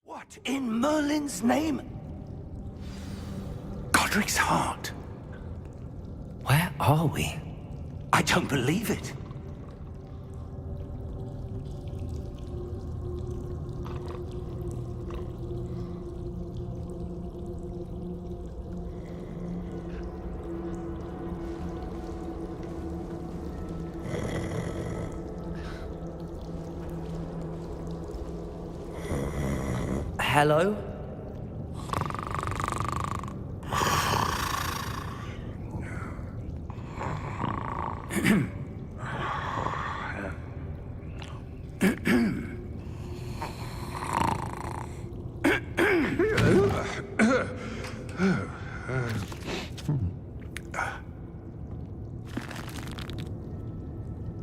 What in Merlin's name? Godric's heart. Where are we? I don't believe it. Hello?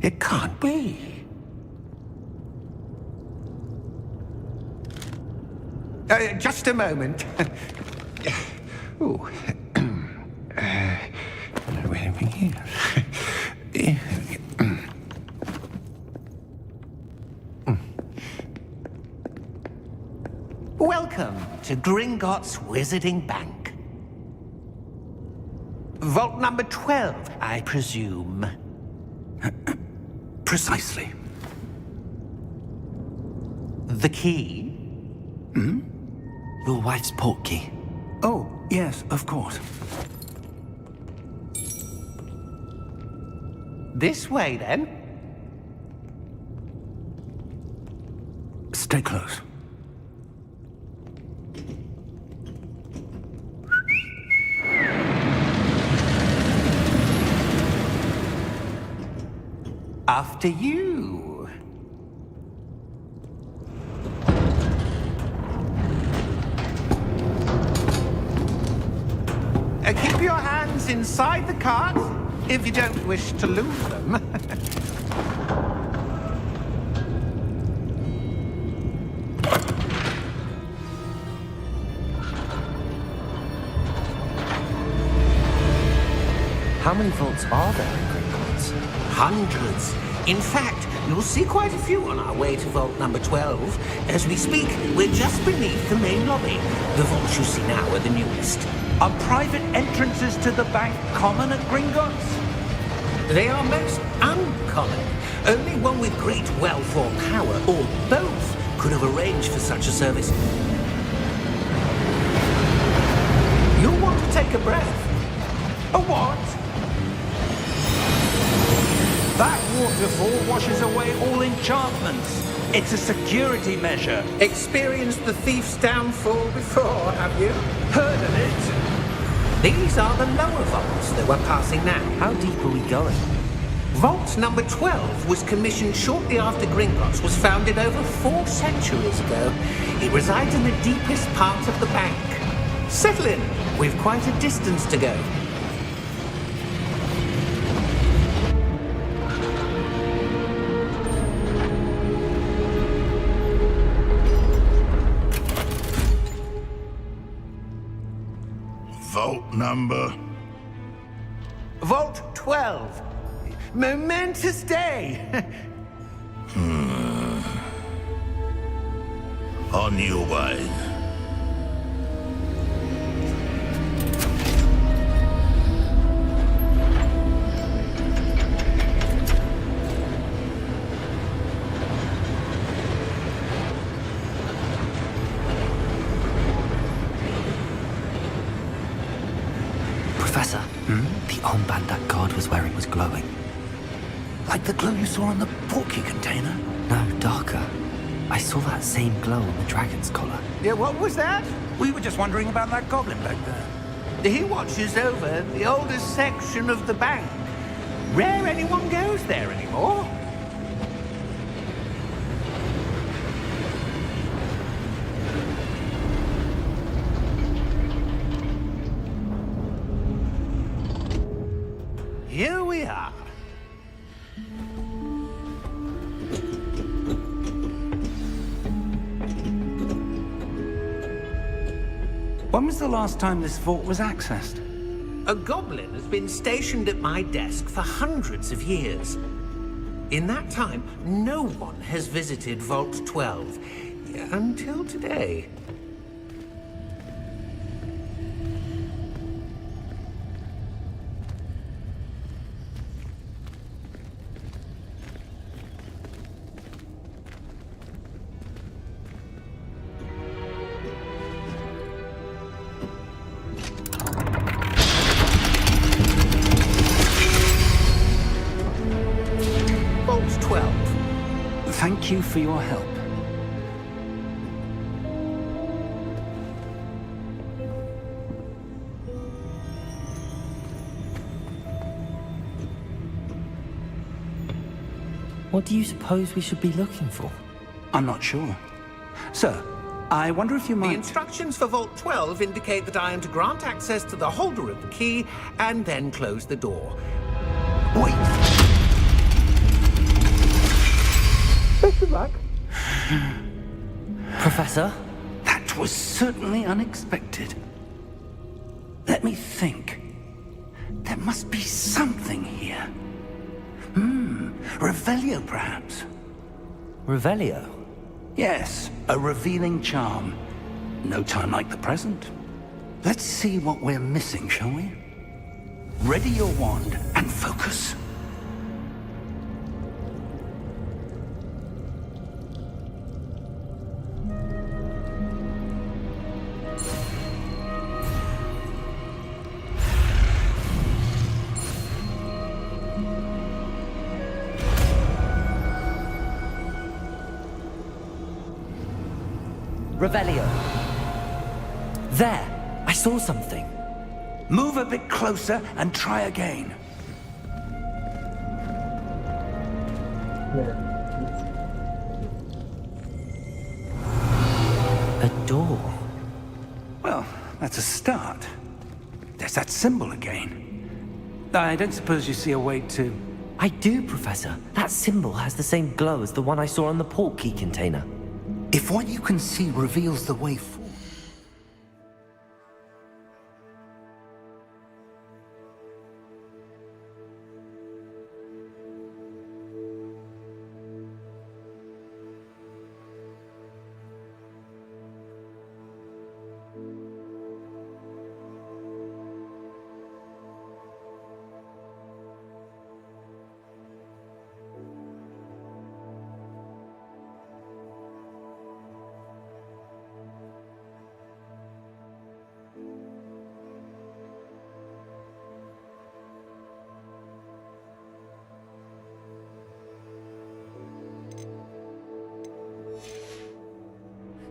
It can't be. Just a moment. Ooh. Where are we here? Welcome to Gringotts Wizarding Bank. Vault number 12, I presume. Precisely. The key? Hmm? Your wife's portkey. Oh, yes, of course. This way, then. Stay close. After you. Keep your hands inside the cart if you don't wish to lose them. How many vaults are there in Gringotts? Hundreds. In fact, you'll see quite a few on our way to vault number 12. As we speak, we're just beneath the main lobby. The vaults you see now are the newest. Are private entrances to the bank common at Gringotts? They are most uncommon. Only one with great wealth or power, or both, could have arranged for such a service. You'll want to take a breath. A what? That waterfall washes away all enchantments. It's a security measure. Experienced the thief's downfall before, have you? Heard of it? These are the lower vaults that we're passing now. How deep are we going? Vault number 12 was commissioned shortly after Gringotts was founded over 4 centuries ago. It resides in the deepest part of the bank. Settle in. We've quite a distance to go. Vault number? Vault 12. Momentous day. On your way. Professor, the armband that guard was wearing was glowing. Like the glow you saw on the portkey container? No, darker. I saw that same glow on the dragon's collar. Yeah, what was that? We were just wondering about that goblin back there. He watches over the oldest section of the bank. Rare anyone goes there anymore. Here we are. When was the last time this vault was accessed? A goblin has been stationed at my desk for hundreds of years. In that time, no one has visited Vault 12. until today. Vault 12. Thank you for your help. What do you suppose we should be looking for? I'm not sure. Sir, I wonder if you The might... instructions for Vault 12 indicate that I am to grant access to the holder of the key and then close the door. Wait! Professor? That was certainly unexpected. Let me think. There must be something here. Revelio, perhaps? Revelio? Yes, a revealing charm. No time like the present. Let's see what we're missing, shall we? Ready your wand and focus. Revelio. There! I saw something. Move a bit closer and try again. A door. Well, that's a start. There's that symbol again. I don't suppose you see a way to... I do, Professor. That symbol has the same glow as the one I saw on the port key container. If what you can see reveals the way forward...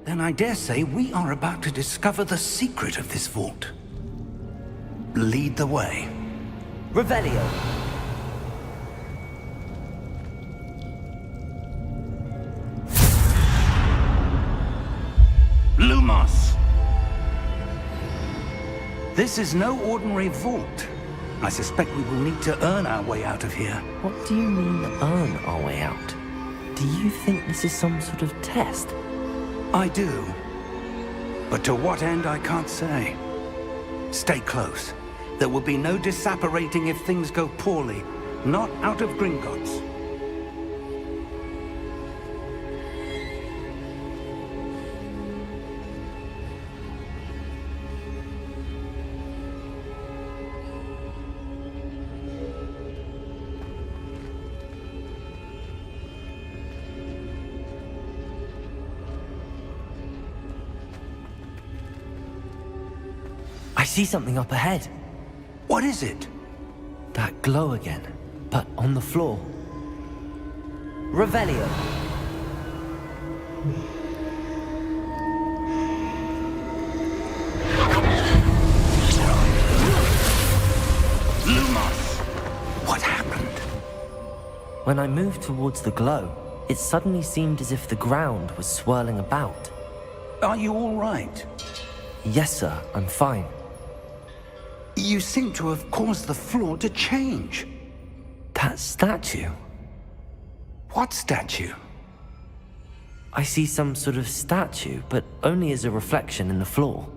Then I dare say we are about to discover the secret of this vault. Lead the way. Revelio. Lumos! This is no ordinary vault. I suspect we will need to earn our way out of here. What do you mean, earn our way out? Do you think this is some sort of test? I do. But to what end, I can't say. Stay close. There will be no disapparating if things go poorly. Not out of Gringotts. I see something up ahead. What is it? That glow again, but on the floor. Revelio. Lumos! What happened? When I moved towards the glow, it suddenly seemed as if the ground was swirling about. Are you all right? Yes, sir, I'm fine. You seem to have caused the floor to change. That statue. What statue? I see some sort of statue, but only as a reflection in the floor.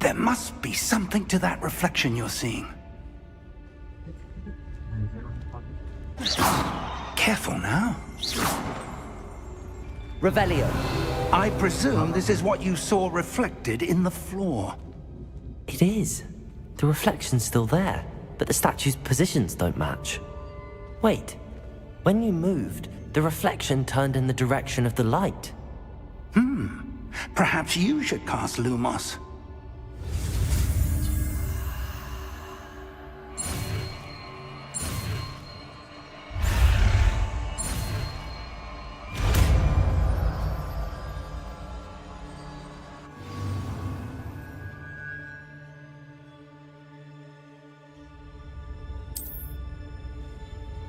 There must be something to that reflection you're seeing. Careful now. Revelio. I presume this is what you saw reflected in the floor. It is. The reflection's still there, but the statue's positions don't match. Wait. When you moved, the reflection turned in the direction of the light. Perhaps you should cast Lumos.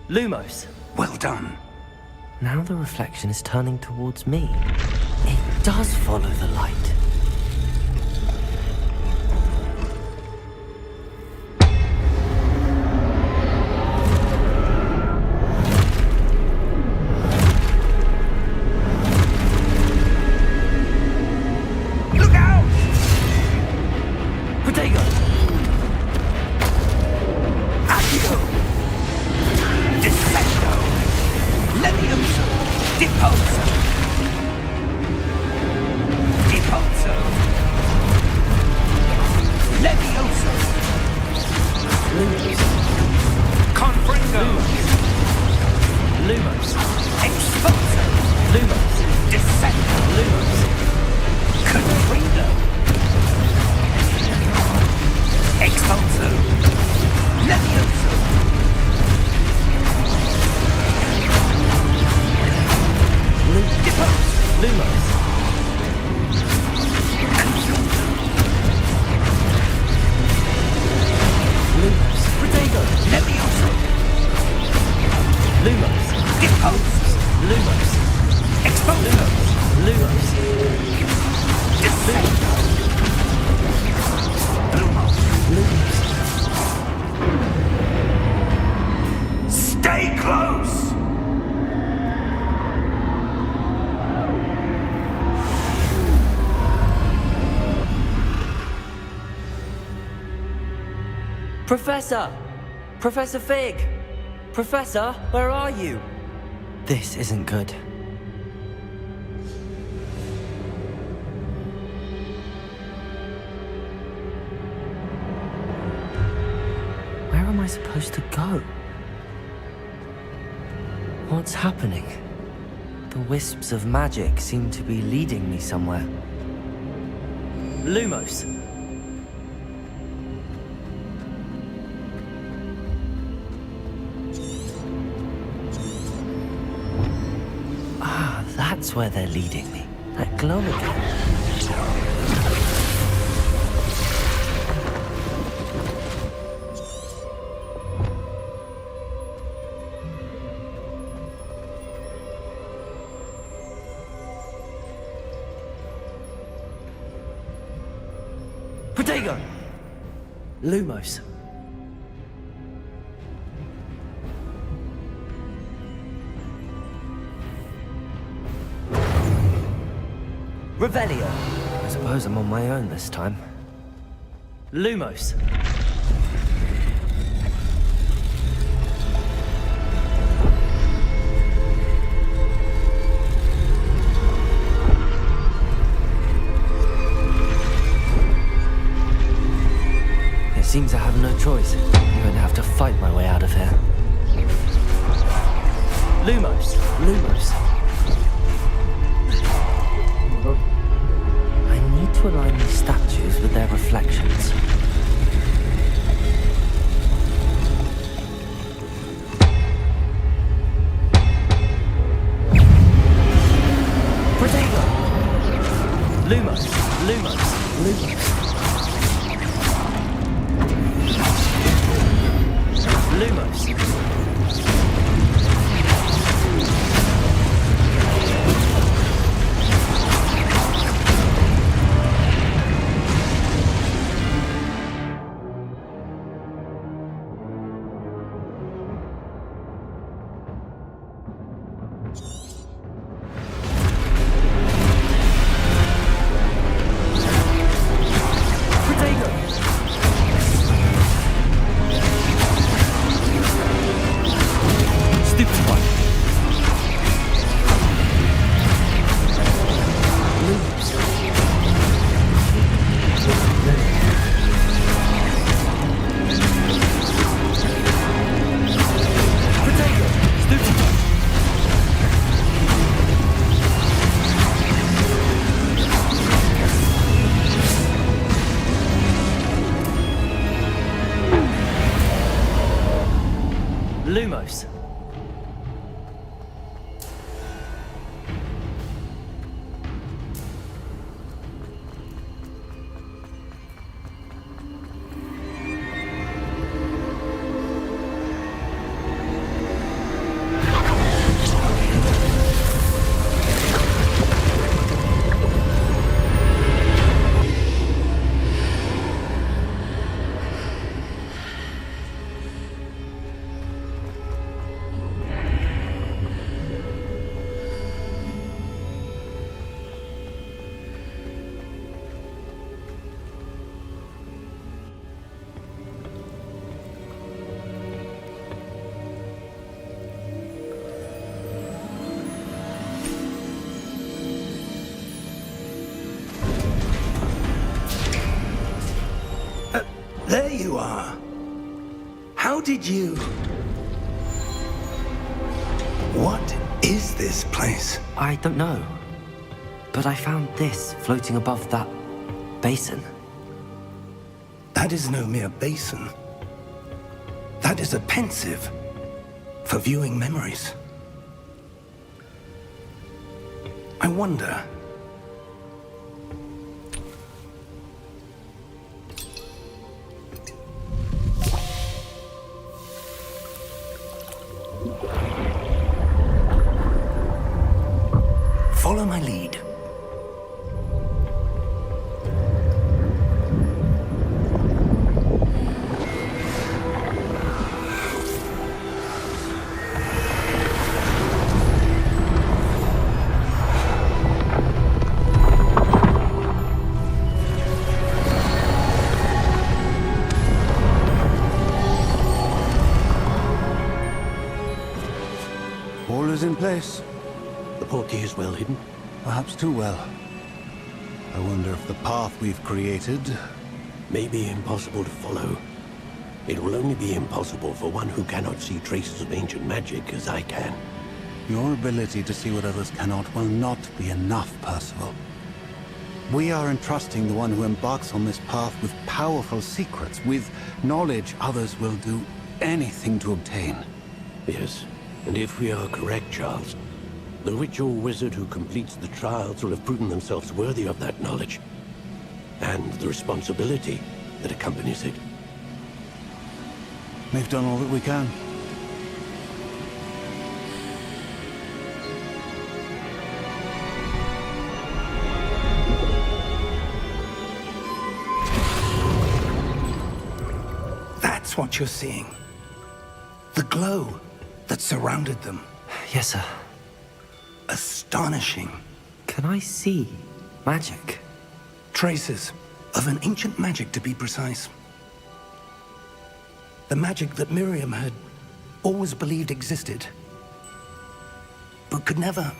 Lumos. Well done. Now the reflection is turning towards me. It does follow the light. Look out! Protego! Accio! Descendo! Levioso! Deposo! Deposo! Levioso! Lumos. Confringo! Lumos. Exposo! Lumos. Descendo! Lumos. Confringo! Exposo! Levioso! Depose! Lumos. Lumos. Protego! Levioso! Lumos. Depose! Lumos. Exposo! Lumos. Descendo! Lumos! Lumos. Stay close! Professor! Professor Fig! Professor, where are you? This isn't good. Where am I supposed to go? What's happening? The wisps of magic seem to be leading me somewhere. Lumos! That's where they're leading me. That glow again. Protego! Lumos. Revelio. I suppose I'm on my own this time. Lumos. It seems I have no choice. I'm going to have to fight my way out of here. Lumos. Lumos. I need to align these statues with their reflections. Protego! Lumos! Lumos! Lumos! Lumos! Protego! close. There you are. How did you... What is this place? I don't know. But I found this floating above that basin. That is no mere basin. That is a pensive for viewing memories. I wonder... Follow my lead. All is in place. The portkey is well hidden. Perhaps too well. I wonder if the path we've created... May be impossible to follow. It will only be impossible for one who cannot see traces of ancient magic as I can. Your ability to see what others cannot will not be enough, Percival. We are entrusting the one who embarks on this path with powerful secrets, with knowledge others will do anything to obtain. Yes, and if we are correct, Charles, the witch or wizard who completes the trials will have proven themselves worthy of that knowledge, and the responsibility that accompanies it. We've done all that we can. That's what you're seeing. The glow that surrounded them. Yes, sir. Astonishing. Can I see magic? Traces of an ancient magic, to be precise. The magic that Miriam had always believed existed, but could never.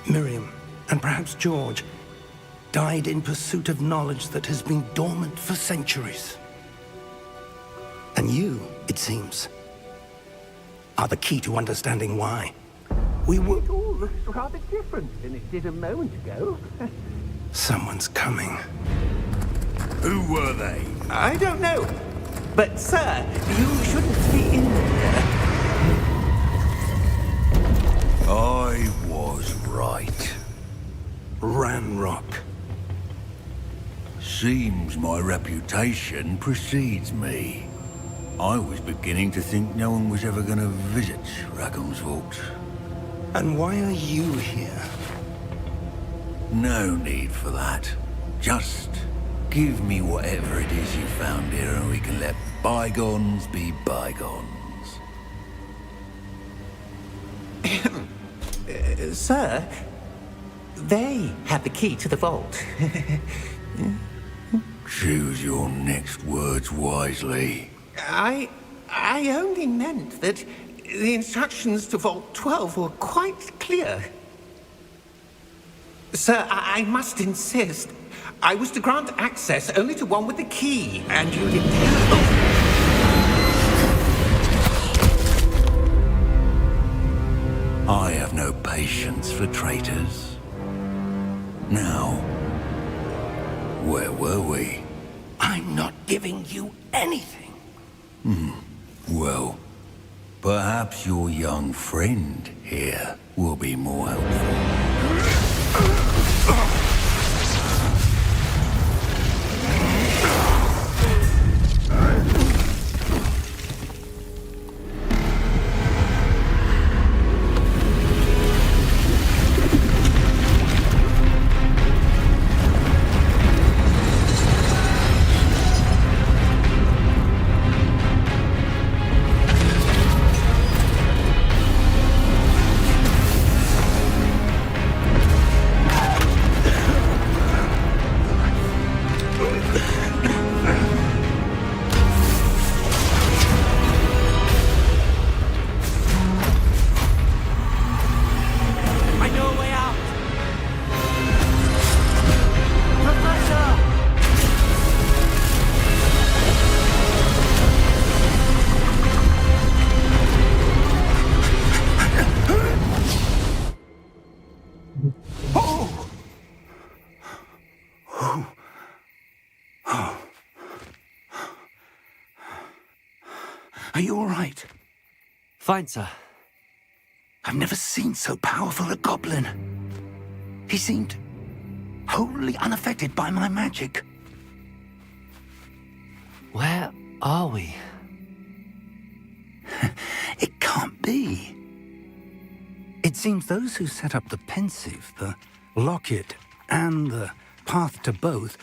Miriam, and perhaps George, died in pursuit of knowledge that has been dormant for centuries. And you, it seems, are the key to understanding why. We were... It all looks rather different than it did a moment ago. Someone's coming. Who were they? I don't know. But, sir, you shouldn't be in here. I was right. Ranrock. Seems my reputation precedes me. I was beginning to think no one was ever going to visit Rackham's Vault. And why are you here? No need for that. Just give me whatever it is you found here and we can let bygones be bygones. Sir, they have the key to the vault. Choose your next words wisely. I only meant that the instructions to Vault 12 were quite clear. Sir, I must insist. I was to grant access only to one with the key, and you didn't... I have no patience for traitors. Now, where were we? I'm not giving you anything. Well, perhaps your young friend here will be more helpful. Are you all right? Fine, sir. I've never seen so powerful a goblin. He seemed wholly unaffected by my magic. Where are we? It can't be. It seems those who set up the pensive, the locket, and the path to both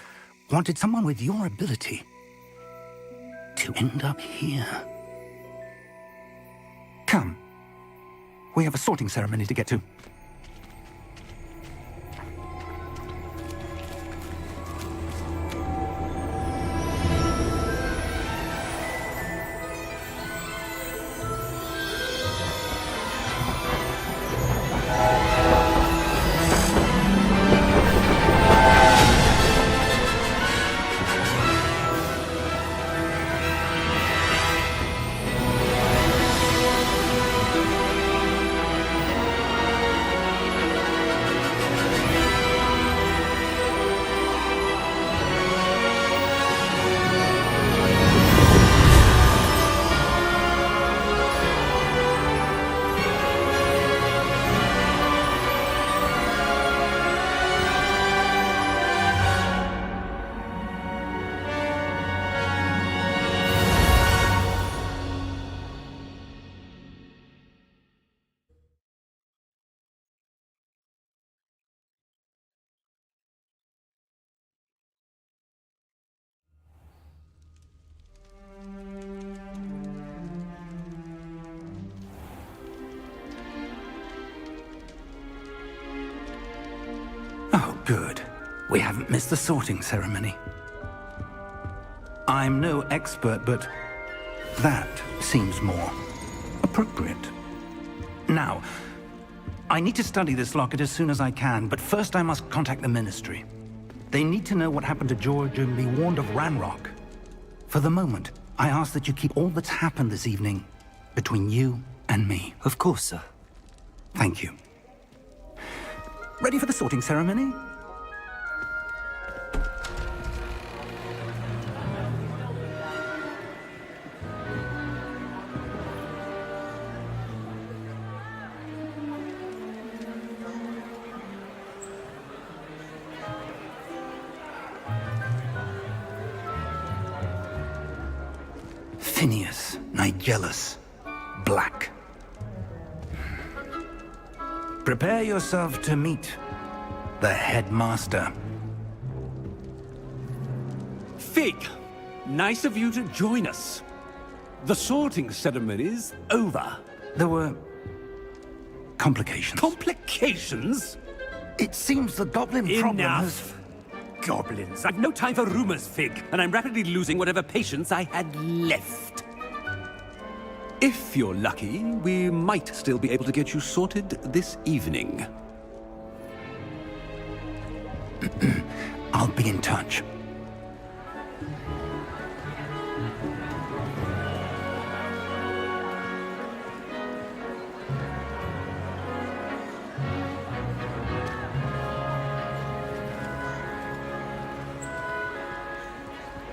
wanted someone with your ability to end up here. Come. We have a sorting ceremony to get to. Oh, good. We haven't missed the sorting ceremony. I'm no expert, but that seems more appropriate. Now, I need to study this locket as soon as I can, but first I must contact the Ministry. They need to know what happened to George and be warned of Ranrock. For the moment, I ask that you keep all that's happened this evening between you and me. Of course, sir. Thank you. Ready for the sorting ceremony? Phineas, Nigellus, Black. Prepare yourself to meet the headmaster. Fig, nice of you to join us. The sorting ceremony's over. There were complications. Complications? It seems the goblin problem has... Enough. Goblins. I've no time for rumors, Fig, and I'm rapidly losing whatever patience I had left. If you're lucky, we might still be able to get you sorted this evening. I'll be in touch.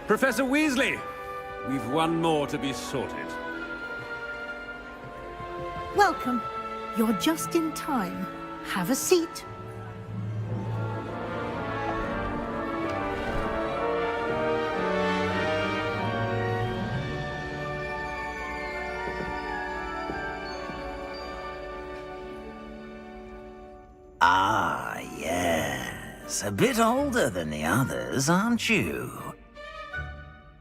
Professor Weasley, we've one more to be sorted. Welcome. You're just in time. Have a seat. Ah, yes. A bit older than the others, aren't you?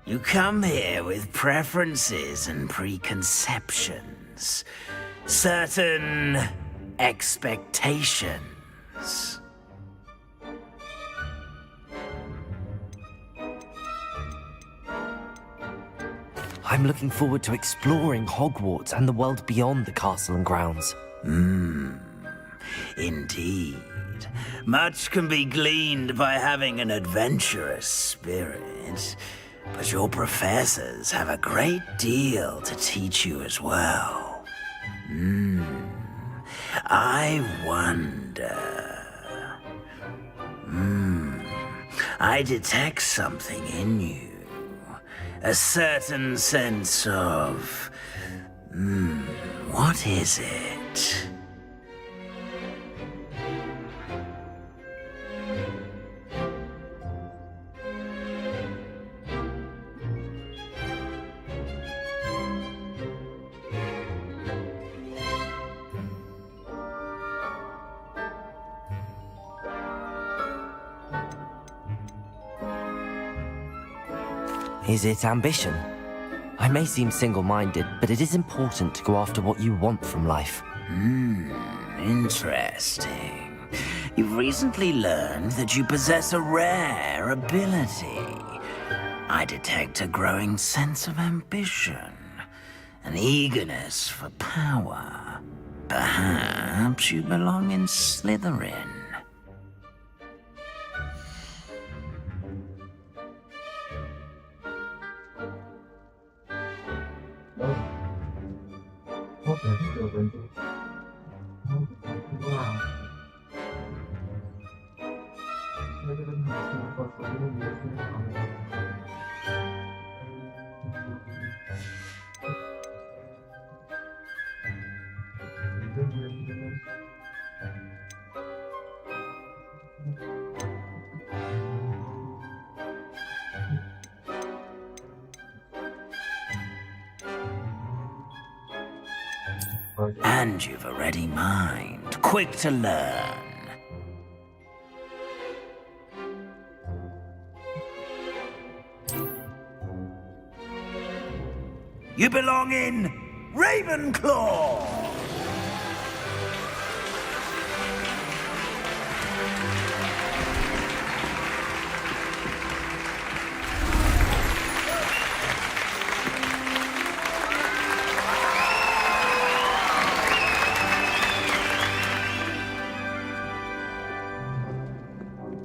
You come here with preferences and preconceptions. Certain expectations. I'm looking forward to exploring Hogwarts and the world beyond the castle and grounds. Indeed. Much can be gleaned by having an adventurous spirit, but your professors have a great deal to teach you as well. I wonder... I detect something in you. A certain sense of... what is it? Is it ambition? I may seem single-minded, but it is important to go after what you want from life. Interesting. You've recently learned that you possess a rare ability. I detect a growing sense of ambition, an eagerness for power. Perhaps you belong in Slytherin. And you've a ready mind, quick to learn. You belong in Ravenclaw!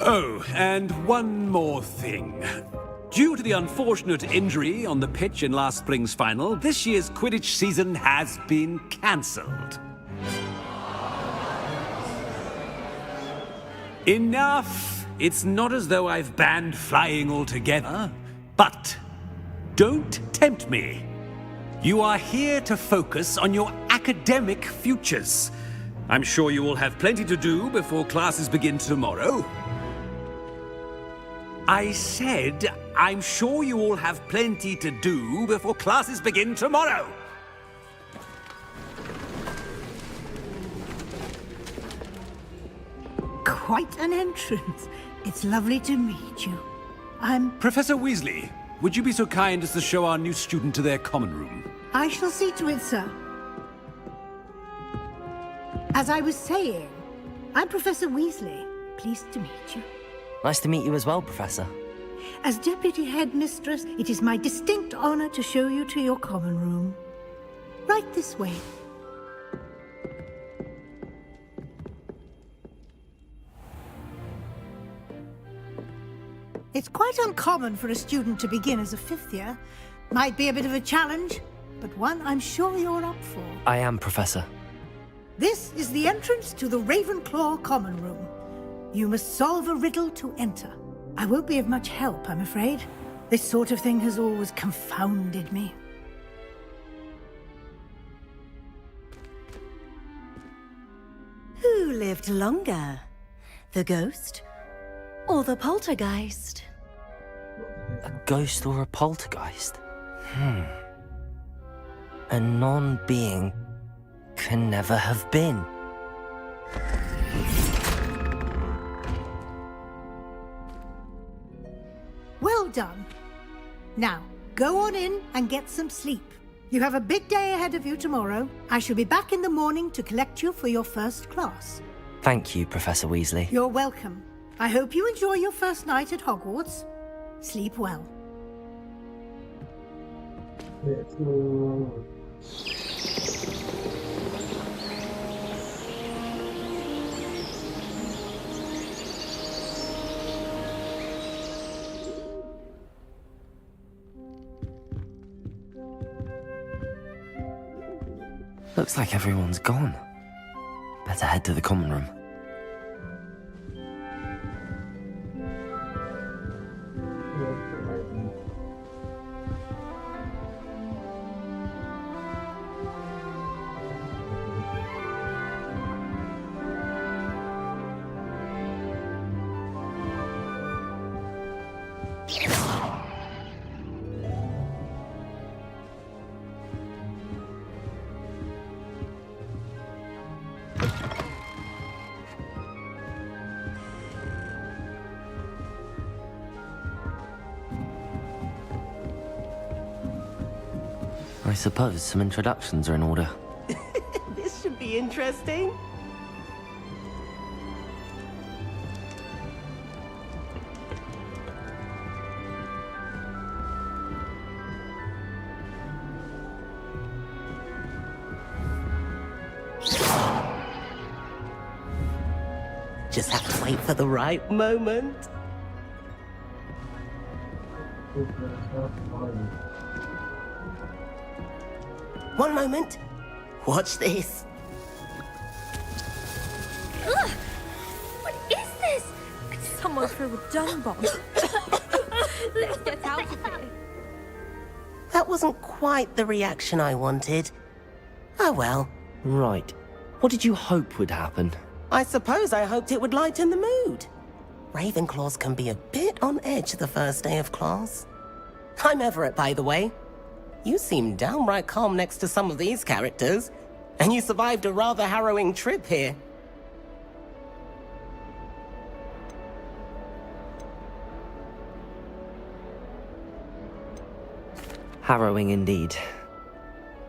Oh, and one more thing. Due to the unfortunate injury on the pitch in last spring's final, this year's Quidditch season has been cancelled. Enough! It's not as though I've banned flying altogether, but don't tempt me. You are here to focus on your academic futures. I'm sure you will have plenty to do before classes begin tomorrow. I said, I'm sure you all have plenty to do before classes begin tomorrow. Quite an entrance. It's lovely to meet you. I'm... Professor Weasley, would you be so kind as to show our new student to their common room? I shall see to it, sir. As I was saying, I'm Professor Weasley. Pleased to meet you. Nice to meet you as well, Professor. As Deputy Headmistress, it is my distinct honor to show you to your common room. Right this way. It's quite uncommon for a student to begin as a fifth year. Might be a bit of a challenge, but one I'm sure you're up for. I am, Professor. This is the entrance to the Ravenclaw common room. You must solve a riddle to enter. I won't be of much help, I'm afraid. This sort of thing has always confounded me. Who lived longer? The ghost or the poltergeist? A ghost or a poltergeist? A non-being can never have been. Well done. Now, go on in and get some sleep. You have a big day ahead of you tomorrow. I shall be back in the morning to collect you for your first class. Thank you, Professor Weasley. You're welcome. I hope you enjoy your first night at Hogwarts. Sleep well. Looks like everyone's gone. Better head to the common room. I suppose some introductions are in order. This should be interesting. Just have to wait for the right moment. One moment. Watch this. Ugh! What is this? Someone threw a dung bomb. Let's get out of here. That wasn't quite the reaction I wanted. Oh well. Right. What did you hope would happen? I suppose I hoped it would lighten the mood. Ravenclaws can be a bit on edge the first day of class. I'm Everett, by the way. You seem downright calm next to some of these characters, and you survived a rather harrowing trip here. Harrowing indeed.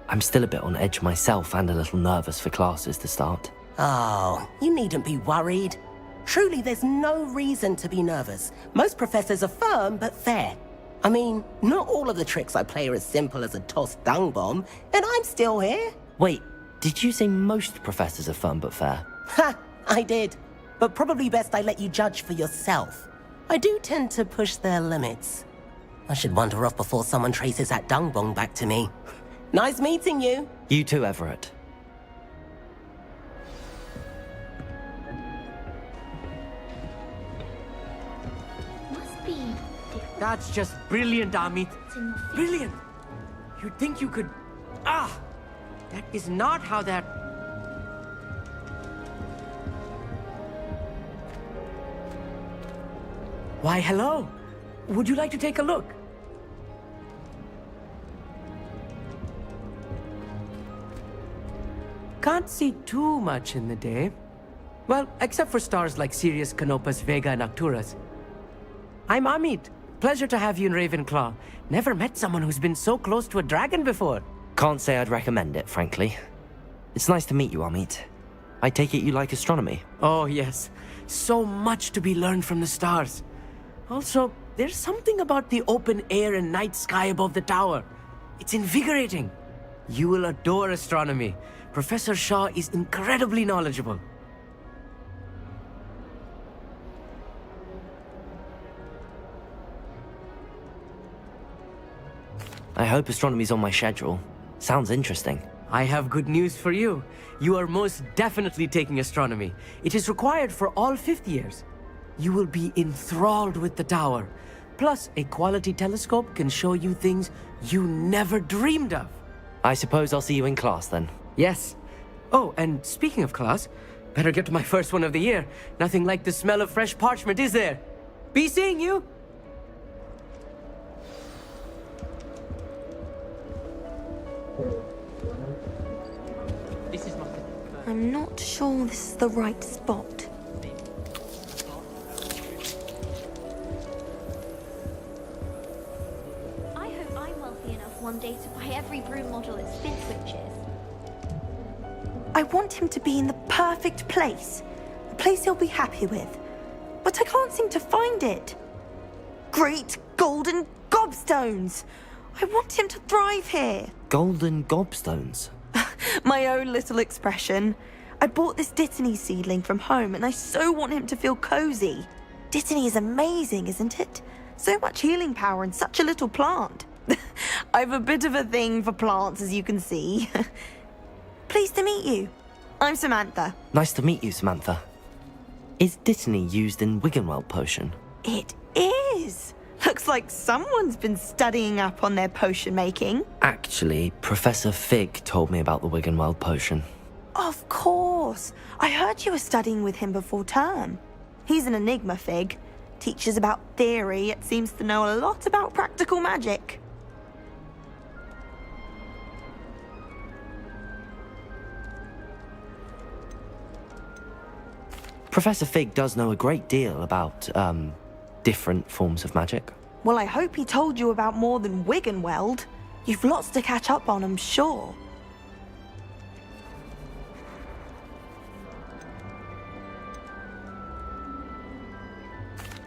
I'm still a bit on edge myself and a little nervous for classes to start. Oh, you needn't be worried. Truly, there's no reason to be nervous. Most professors are firm but fair. I mean, not all of the tricks I play are as simple as a tossed dung bomb, and I'm still here. Wait, did you say most professors are firm but fair? Ha! I did. But probably best I let you judge for yourself. I do tend to push their limits. I should wander off before someone traces that dung bomb back to me. Nice meeting you. You too, Everett. Must be. That's just brilliant, Amit. Brilliant! You'd think you could... Ah! That is not how that... Why, hello. Would you like to take a look? Can't see too much in the day. Well, except for stars like Sirius, Canopus, Vega, and Arcturus. I'm Amit. Pleasure to have you in Ravenclaw. Never met someone who's been so close to a dragon before. Can't say I'd recommend it, frankly. It's nice to meet you, Amit. I take it you like astronomy? Oh, yes. So much to be learned from the stars. Also, there's something about the open air and night sky above the tower. It's invigorating. You will adore astronomy. Professor Shaw is incredibly knowledgeable. I hope astronomy's on my schedule. Sounds interesting. I have good news for you. You are most definitely taking astronomy. It is required for all 5th years. You will be enthralled with the tower. Plus, a quality telescope can show you things you never dreamed of. I suppose I'll see you in class then. Yes. Oh, and speaking of class, better get to my first one of the year. Nothing like the smell of fresh parchment, is there? Be seeing you! I'm not sure this is the right spot. I hope I'm wealthy enough one day to buy every broom model at Spin Switches. I want him to be in the perfect place. A place he'll be happy with. But I can't seem to find it. Great golden gobstones! I want him to thrive here. Golden gobstones? My own little expression. I bought this Dittany seedling from home and I so want him to feel cozy. Dittany is amazing, isn't it? So much healing power in such a little plant. I've a bit of a thing for plants, as you can see. Pleased to meet you. I'm Samantha. Nice to meet you, Samantha. Is Dittany used in Wiggenweld potion? It is. Looks like someone's been studying up on their potion making. Actually, Professor Fig told me about the Wiggenweld potion. Of course. I heard you were studying with him before term. He's an enigma, Fig. Teaches about theory, yet seems to know a lot about practical magic. Professor Fig does know a great deal about, different forms of magic. Well, I hope he told you about more than Wiggenweld. You've lots to catch up on, I'm sure.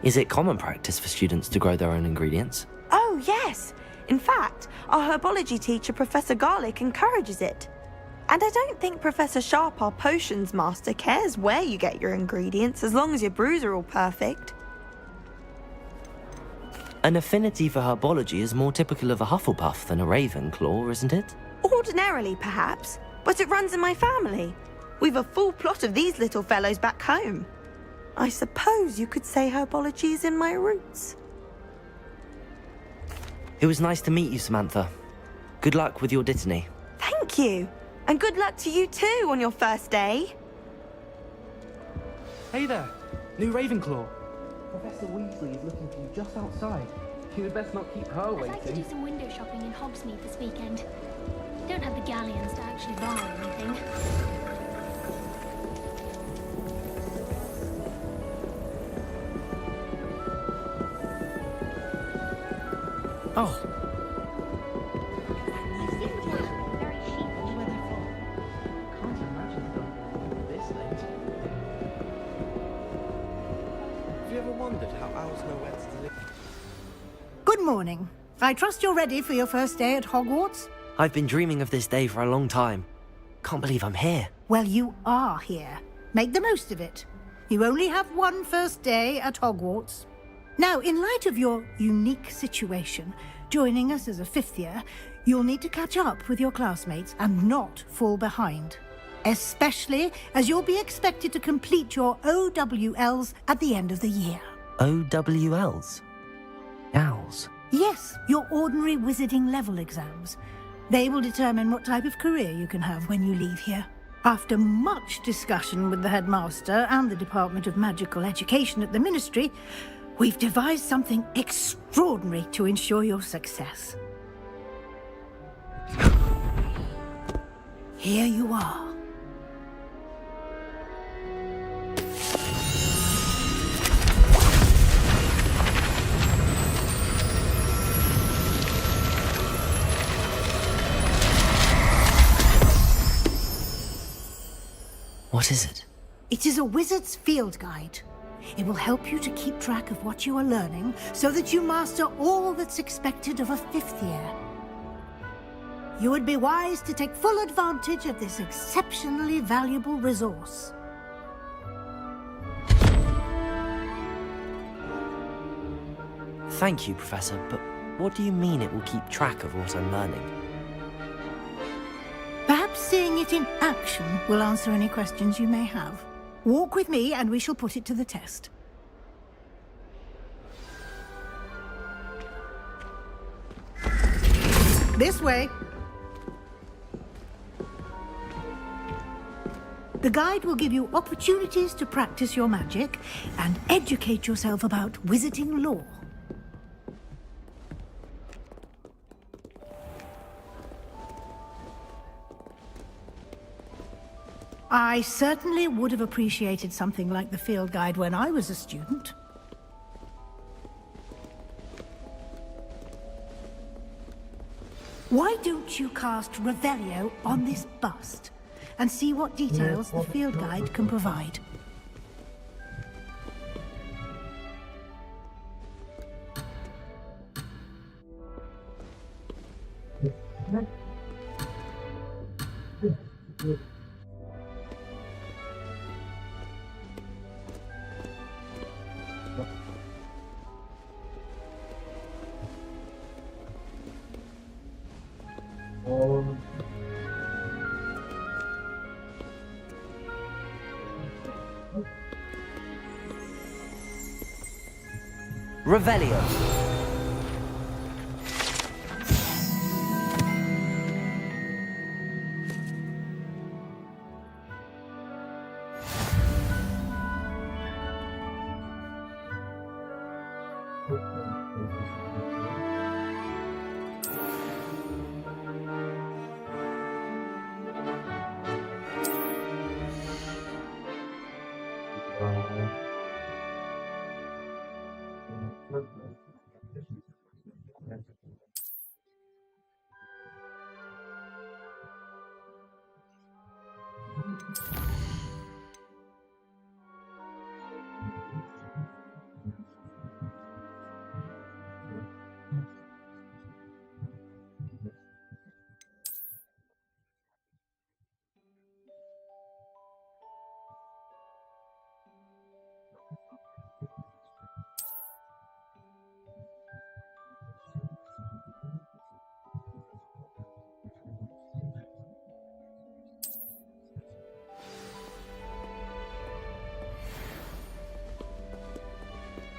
Is it common practice for students to grow their own ingredients? Oh, yes. In fact, our herbology teacher, Professor Garlick, encourages it. And I don't think Professor Sharp, our potions master, cares where you get your ingredients, as long as your brews are all perfect. An affinity for herbology is more typical of a Hufflepuff than a Ravenclaw, isn't it? Ordinarily, perhaps, but it runs in my family. We've a full plot of these little fellows back home. I suppose you could say herbology is in my roots. It was nice to meet you, Samantha. Good luck with your Dittany. Thank you. And good luck to you too on your first day. Hey there, new Ravenclaw. Professor Weasley is looking for you just outside. You'd best not keep her waiting. I'd like to do some window shopping in Hogsmeade this weekend. Don't have the galleons to actually buy anything. Oh. You seem to be very sheepish. Where they're from. Can't imagine them this late. Have you ever wondered how owls know where to deliver? Good morning. I trust you're ready for your first day at Hogwarts? I've been dreaming of this day for a long time. Can't believe I'm here. Well, you are here. Make the most of it. You only have one first day at Hogwarts. Now, in light of your unique situation, joining us as a fifth year, you'll need to catch up with your classmates and not fall behind. Especially as you'll be expected to complete your OWLs at the end of the year. OWLs? Owls? Yes, your ordinary wizarding level exams. They will determine what type of career you can have when you leave here. After much discussion with the headmaster and the Department of Magical Education at the Ministry, we've devised something extraordinary to ensure your success. Here you are. What is it? It is a wizard's field guide. It will help you to keep track of what you are learning so that you master all that's expected of a fifth year. You would be wise to take full advantage of this exceptionally valuable resource. Thank you, Professor, but what do you mean it will keep track of what I'm learning? Perhaps seeing it in action will answer any questions you may have. Walk with me and we shall put it to the test. This way. The guide will give you opportunities to practice your magic and educate yourself about wizarding lore. I certainly would have appreciated something like the field guide when I was a student. Why don't you cast Revelio on this bust and see what details the field guide can provide? Revelio.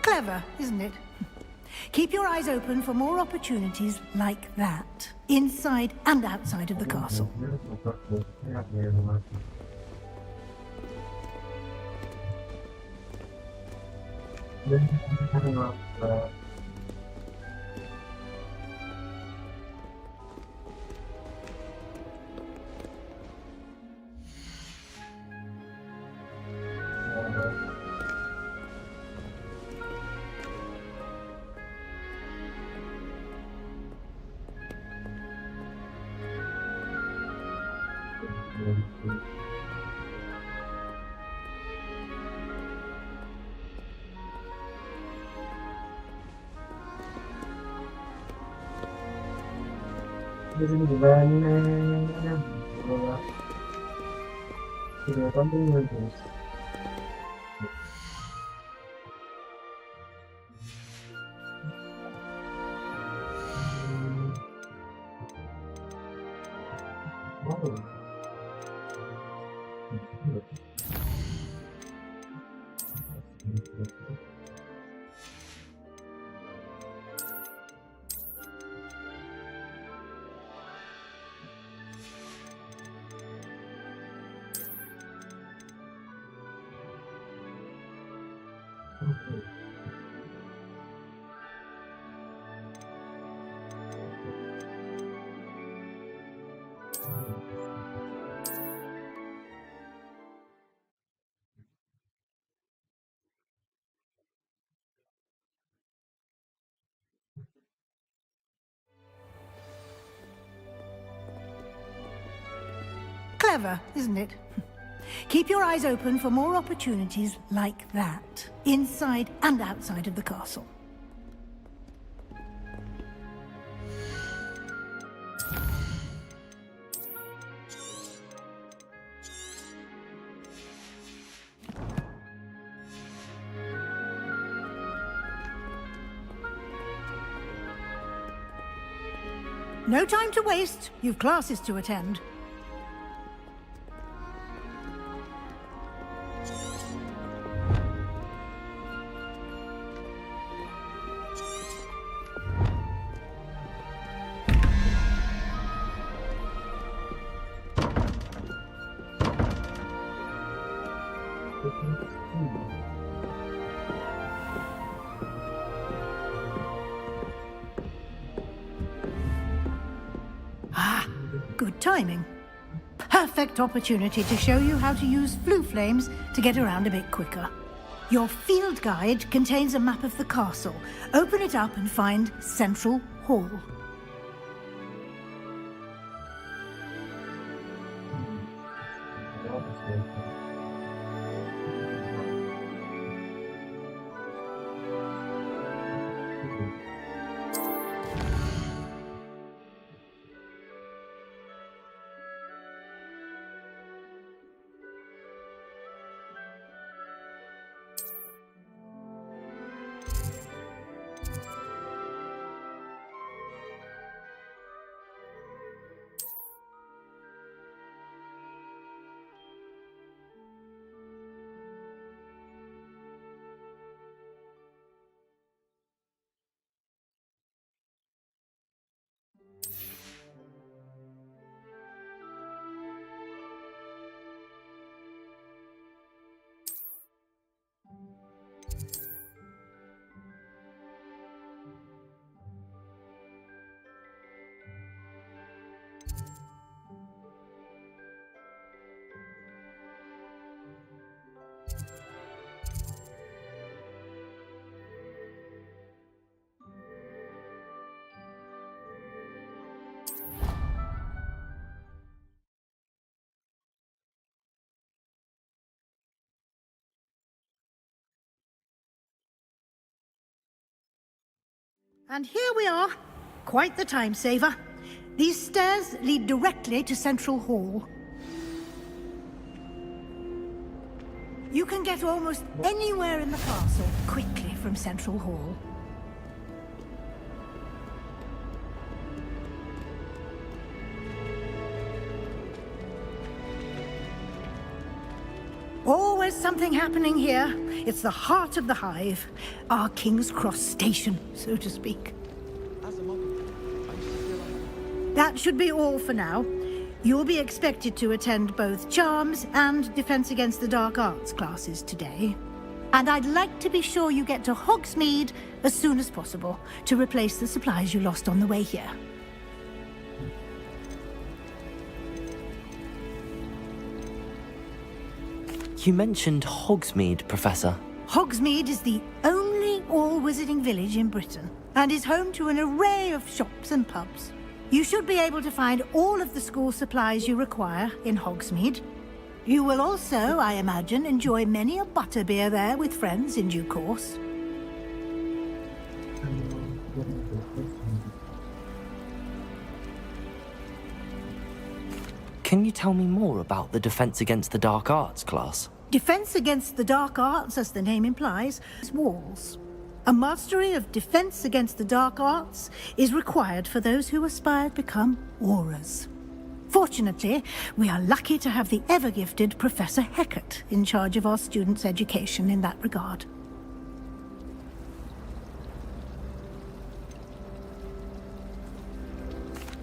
Clever, isn't it? Keep your eyes open for more opportunities like that, inside and outside of the castle. Clever, isn't it? Keep your eyes open for more opportunities like that, inside and outside of the castle. No time to waste. You've classes to attend. good timing. Perfect opportunity to show you how to use flue flames to get around a bit quicker. Your field guide contains a map of the castle. Open it up and find Central Hall. And here we are. Quite the time saver. These stairs lead directly to Central Hall. You can get almost anywhere in the castle quickly from Central Hall. Always something happening here. It's the heart of the hive. Our King's Cross station, so to speak. That should be all for now. You'll be expected to attend both Charms and Defense Against the Dark Arts classes today. And I'd like to be sure you get to Hogsmeade as soon as possible to replace the supplies you lost on the way here. You mentioned Hogsmeade, Professor. Hogsmeade is the only all-wizarding village in Britain and is home to an array of shops and pubs. You should be able to find all of the school supplies you require in Hogsmeade. You will also, I imagine, enjoy many a butterbeer there with friends in due course. Can you tell me more about the Defense Against the Dark Arts class? Defense Against the Dark Arts, as the name implies, is walls. A mastery of Defense Against the Dark Arts is required for those who aspire to become Aurors. Fortunately, we are lucky to have the ever-gifted Professor Hecat in charge of our students' education in that regard.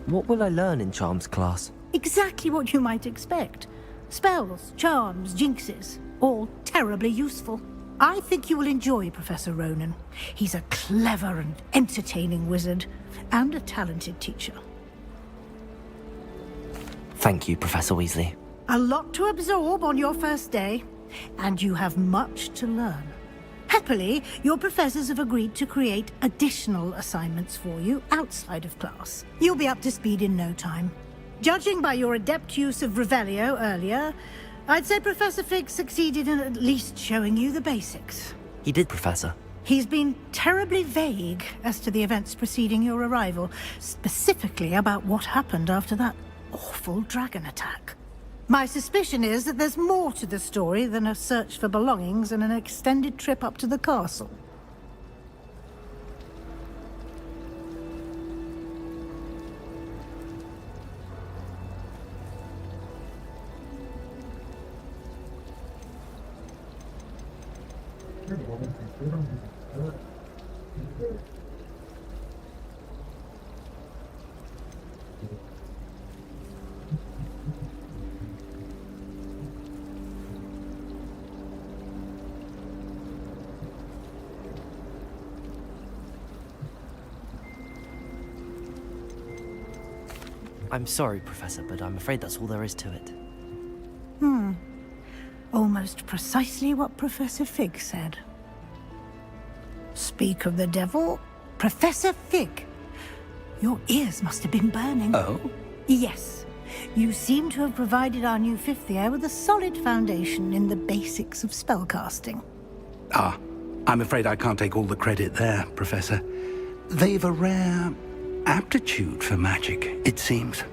What will I learn in Charms class? Exactly what you might expect. Spells, charms, jinxes, all terribly useful. I think you will enjoy Professor Ronan. He's a clever and entertaining wizard, and a talented teacher. Thank you, Professor Weasley. A lot to absorb on your first day, and you have much to learn. Happily, your professors have agreed to create additional assignments for you outside of class. You'll be up to speed in no time. Judging by your adept use of Revelio earlier, I'd say Professor Fig succeeded in at least showing you the basics. He did, Professor. He's been terribly vague as to the events preceding your arrival, specifically about what happened after that awful dragon attack. My suspicion is that there's more to the story than a search for belongings and an extended trip up to the castle. I'm sorry, Professor, but I'm afraid that's all there is to it. Almost precisely what Professor Fig said. Speak of the devil, Professor Fig. Your ears must have been burning. Oh? Yes. You seem to have provided our new fifth year with a solid foundation in the basics of spellcasting. Ah, I'm afraid I can't take all the credit there, Professor. They've a rare aptitude for magic, it seems.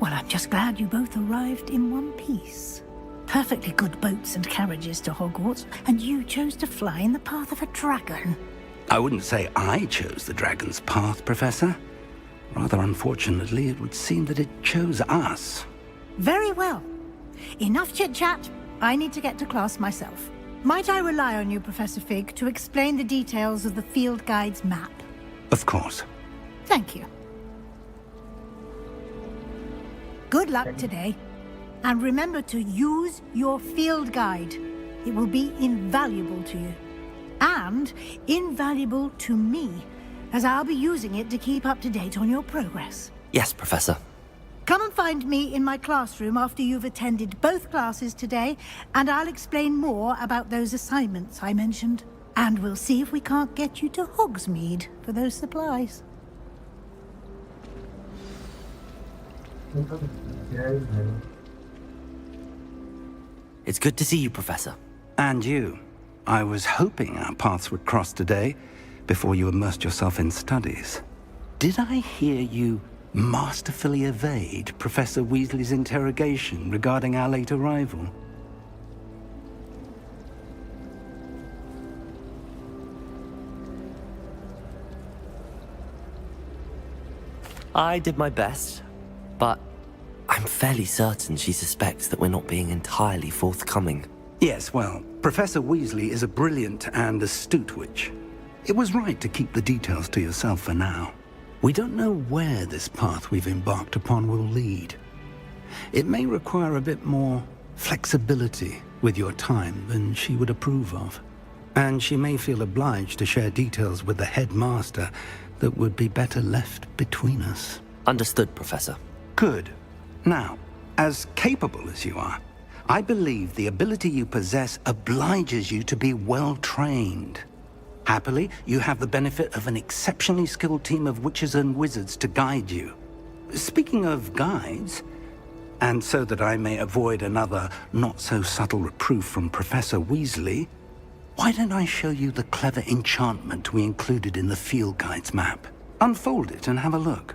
Well, I'm just glad you both arrived in one piece. Perfectly good boats and carriages to Hogwarts, and you chose to fly in the path of a dragon. I wouldn't say I chose the dragon's path, Professor. Rather unfortunately, it would seem that it chose us. Very well. Enough chit-chat. I need to get to class myself. Might I rely on you, Professor Fig, to explain the details of the field guide's map? Of course. Thank you. Good luck today. And remember to use your field guide. It will be invaluable to you. And invaluable to me, as I'll be using it to keep up to date on your progress. Yes, Professor. Come and find me in my classroom after you've attended both classes today, and I'll explain more about those assignments I mentioned. And we'll see if we can't get you to Hogsmeade for those supplies. It's good to see you, Professor. And you. I was hoping our paths would cross today, before you immersed yourself in studies. Did I hear you masterfully evade Professor Weasley's interrogation regarding our late arrival? I did my best, but I'm fairly certain she suspects that we're not being entirely forthcoming. Yes, well, Professor Weasley is a brilliant and astute witch. It was right to keep the details to yourself for now. We don't know where this path we've embarked upon will lead. It may require a bit more flexibility with your time than she would approve of. And she may feel obliged to share details with the headmaster that would be better left between us. Understood, Professor. Good. Now, as capable as you are, I believe the ability you possess obliges you to be well trained. Happily, you have the benefit of an exceptionally skilled team of witches and wizards to guide you. Speaking of guides, and so that I may avoid another not-so-subtle reproof from Professor Weasley, why don't I show you the clever enchantment we included in the field guide's map? Unfold it and have a look.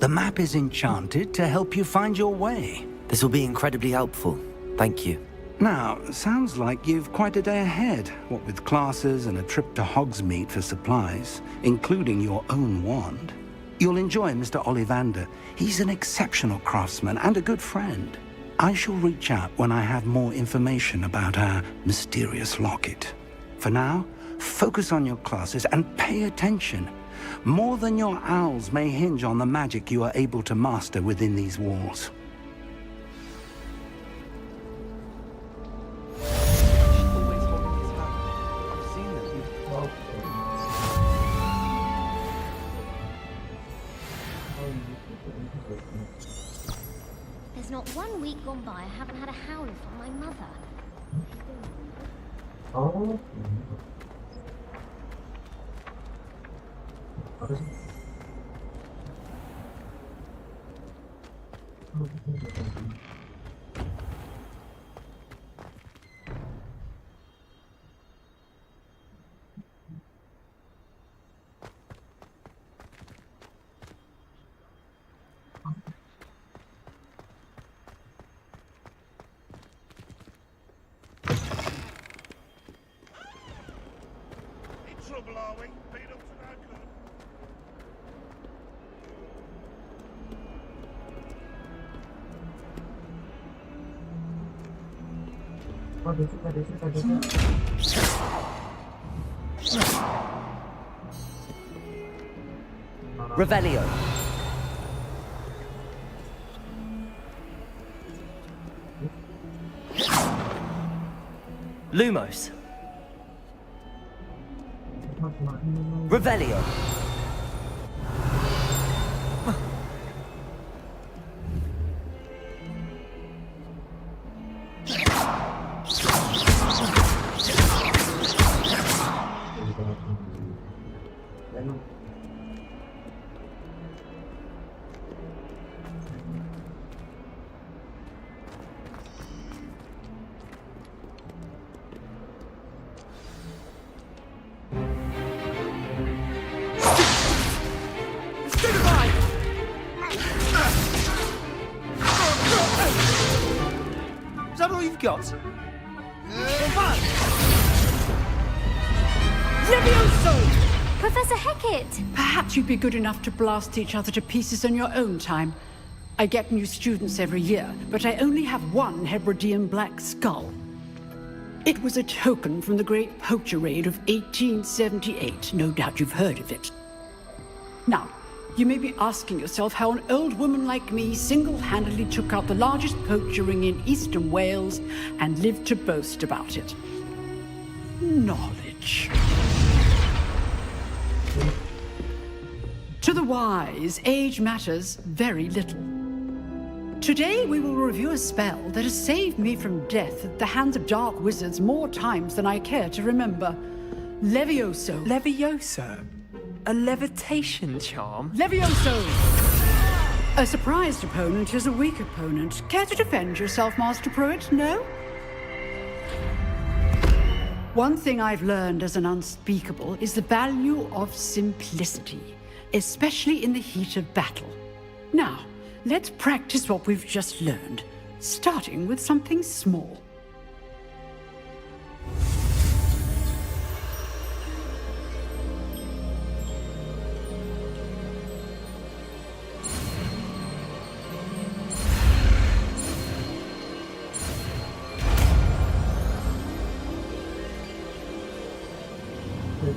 The map is enchanted to help you find your way. This will be incredibly helpful. Thank you. Now, sounds like you've quite a day ahead, what with classes and a trip to Hogsmeade for supplies, including your own wand. You'll enjoy Mr. Ollivander. He's an exceptional craftsman and a good friend. I shall reach out when I have more information about our mysterious locket. For now, focus on your classes and pay attention. More than your owls may hinge on the magic you are able to master within these walls. There's not 1 week gone by I haven't had a howl from my mother. Oh. Revelio. Lumos. Revelio. Is that all you've got? Levioso! Professor Hackett! Perhaps you'd be good enough to blast each other to pieces in your own time. I get new students every year, but I only have one Hebridean black skull. It was a token from the Great Poacher Raid of 1878. No doubt you've heard of it. Now, you may be asking yourself how an old woman like me single-handedly took out the largest poacher ring in eastern Wales and lived to boast about it. Knowledge. To the wise, age matters very little. Today we will review a spell that has saved me from death at the hands of dark wizards more times than I care to remember. Levioso. Levioso? A levitation charm? Levioso! A surprised opponent is a weak opponent. Care to defend yourself, Master Pruitt? No? One thing I've learned as an unspeakable is the value of simplicity, especially in the heat of battle. Now, let's practice what we've just learned, starting with something small.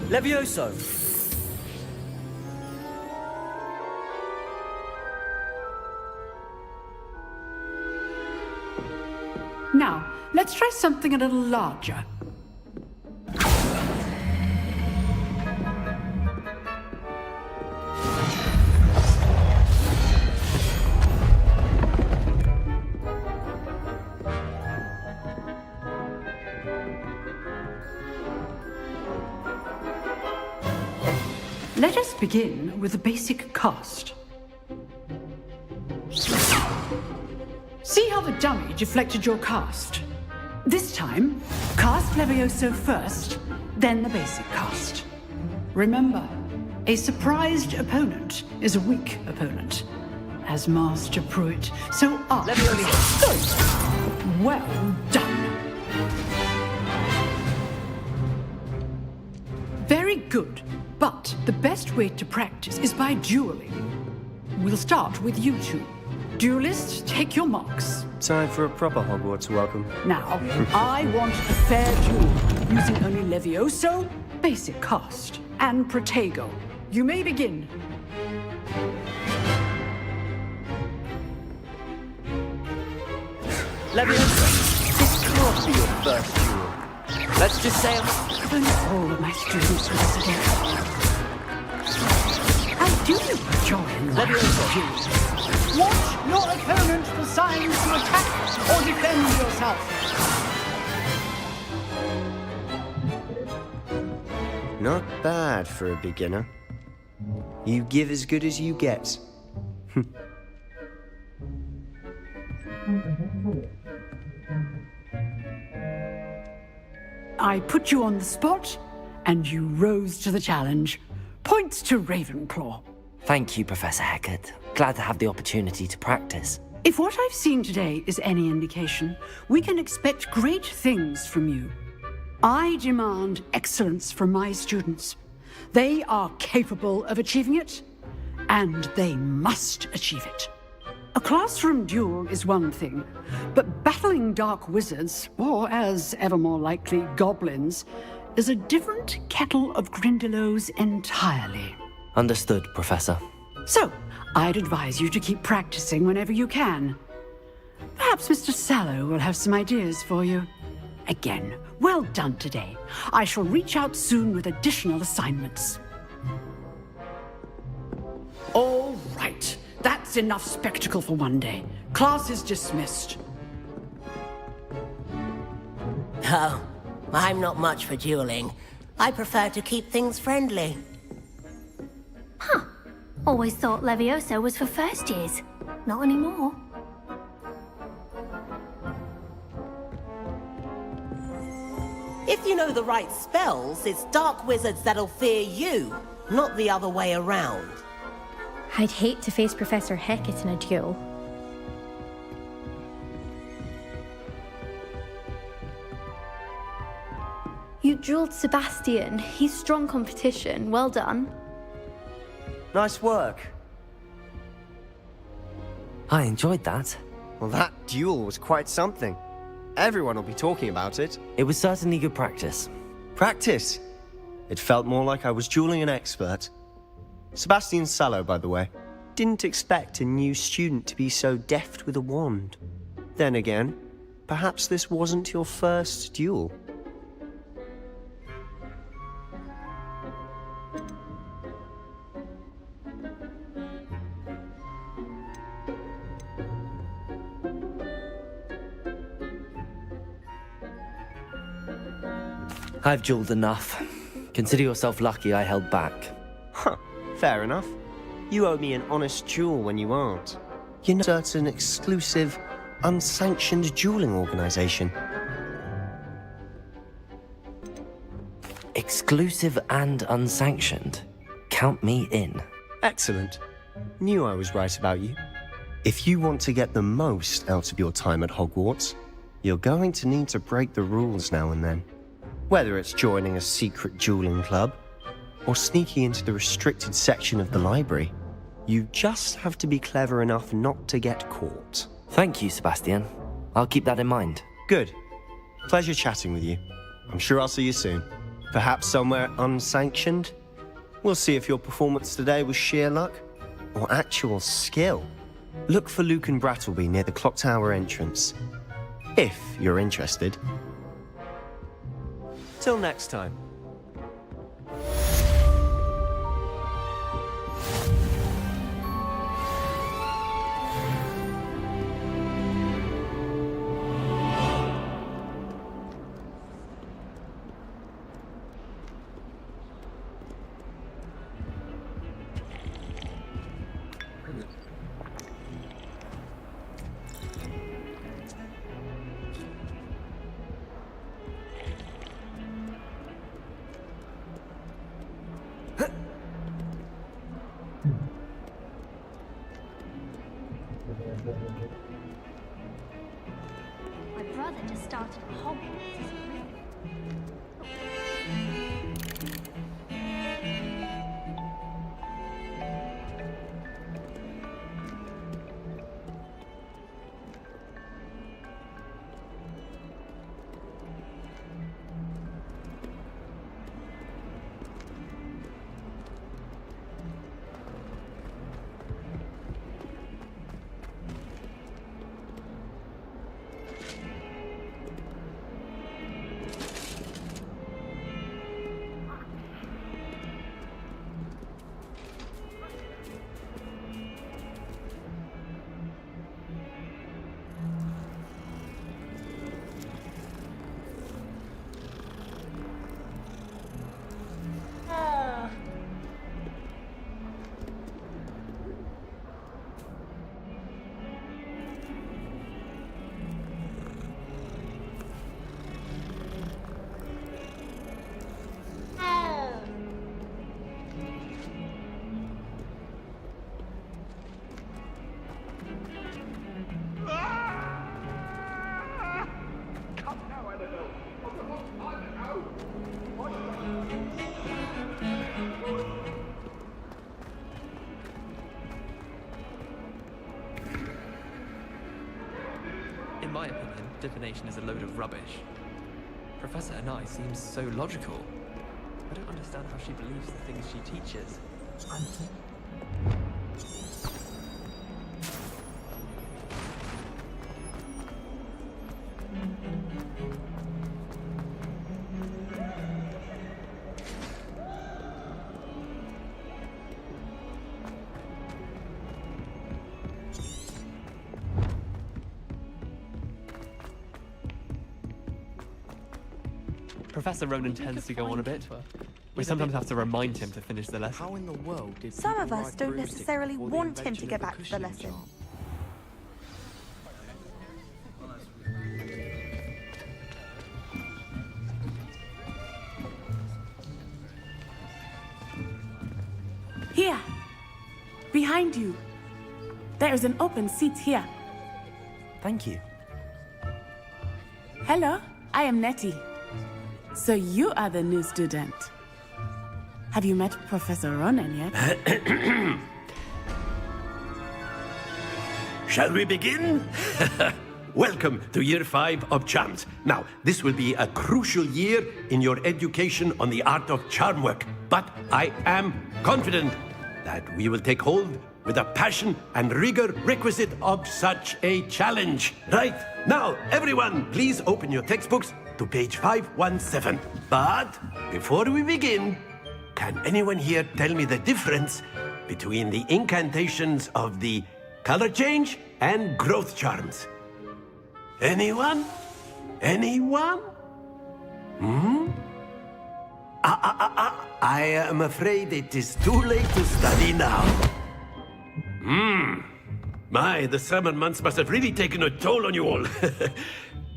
Levioso. Now, let's try something a little larger. Let us begin with the basic cast. See how the dummy deflected your cast? This time, cast Levioso first, then the basic cast. Remember, a surprised opponent is a weak opponent, as Master Pruitt so artfully. Well done. Very good, but the best way to practice is by dueling. We'll start with you two. Duelists, take your marks. Time for a proper Hogwarts welcome. Now, I want a fair duel, using only Levioso, basic cast, and Protego. You may begin. Levioso, this can't be your first duel. Let's just say all of my students will again. How do you join Levioso? Watch your opponent for signs to attack or defend yourself. Not bad for a beginner. You give as good as you get. I put you on the spot, and you rose to the challenge. Points to Ravenclaw. Thank you, Professor Hackett. Glad to have the opportunity to practice. If what I've seen today is any indication, we can expect great things from you. I demand excellence from my students. They are capable of achieving it, and they must achieve it. A classroom duel is one thing, but battling dark wizards, or as ever more likely, goblins, is a different kettle of Grindylows entirely. Understood, Professor. So, I'd advise you to keep practicing whenever you can. Perhaps Mr. Sallow will have some ideas for you. Again, well done today. I shall reach out soon with additional assignments. All right. That's enough spectacle for one day. Class is dismissed. Oh, I'm not much for dueling. I prefer to keep things friendly. Huh. Always thought Levioso was for first years. Not anymore. If you know the right spells, it's dark wizards that'll fear you, not the other way around. I'd hate to face Professor Hecat in a duel. You dueled Sebastian. He's strong competition. Well done. Nice work. I enjoyed that. Well, that duel was quite something. Everyone will be talking about it. It was certainly good practice. Practice? It felt more like I was dueling an expert. Sebastian Sallow, by the way. Didn't expect a new student to be so deft with a wand. Then again, perhaps this wasn't your first duel. I've dueled enough. Consider yourself lucky I held back. Huh, fair enough. You owe me an honest duel when you aren't. You know, it's an exclusive, unsanctioned dueling organization. Exclusive and unsanctioned? Count me in. Excellent. Knew I was right about you. If you want to get the most out of your time at Hogwarts, you're going to need to break the rules now and then. Whether it's joining a secret dueling club, or sneaking into the restricted section of the library, you just have to be clever enough not to get caught. Thank you, Sebastian. I'll keep that in mind. Good. Pleasure chatting with you. I'm sure I'll see you soon. Perhaps somewhere unsanctioned? We'll see if your performance today was sheer luck, or actual skill. Look for Luke and Brattleby near the clock tower entrance. If you're interested. Till next time. my opinion, divination is a load of rubbish. Professor Anai seems so logical. I don't understand how she believes the things she teaches. Professor Ronan tends to go on a bit. We sometimes have to remind him to finish the lesson. How in the world did Some people of us ride don't broomsticks necessarily before they want him to invented get back to the cushioning lesson. charm? Here. Behind you. There is an open seat here. Thank you. Hello, I am Nettie. So you are the new student. Have you met Professor Ronan yet? Shall we begin? Welcome to Year 5 of Charms. Now, this will be a crucial year in your education on the art of charm work. But I am confident that we will take hold with the passion and rigor requisite of such a challenge. Right, now, everyone, please open your textbooks to page 517. But before we begin, can anyone here tell me the difference between the incantations of the color change and growth charms? Anyone? Anyone? I am afraid it is too late to study now. My, the summer months must have really taken a toll on you all.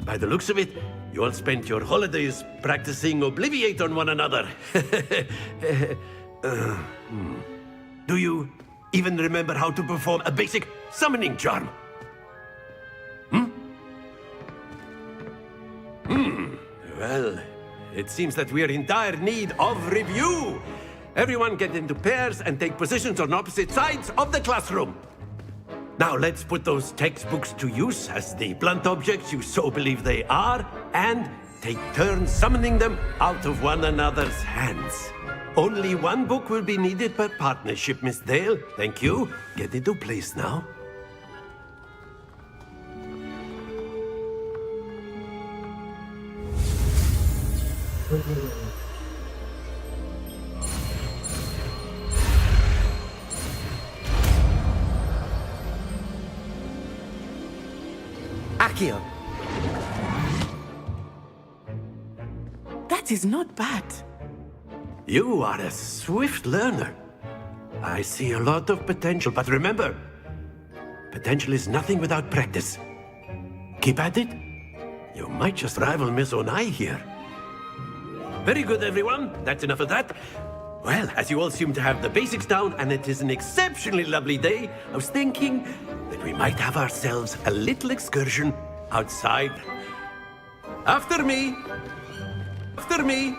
By the looks of it, you all spent your holidays practicing Obliviate on one another. Do you even remember how to perform a basic summoning charm? Well, it seems that we are in dire need of review. Everyone get into pairs and take positions on opposite sides of the classroom. Now let's put those textbooks to use as the blunt objects you so believe they are, and take turns summoning them out of one another's hands. Only one book will be needed per partnership, Miss Dale. Thank you. Get into place now. Accio. That is not bad. You are a swift learner. I see a lot of potential, but remember, potential is nothing without practice. Keep at it. You might just rival Miss Onai here. Very good, everyone. That's enough of that. Well, as you all seem to have the basics down, and it is an exceptionally lovely day, I was thinking that we might have ourselves a little excursion outside. After me. After me.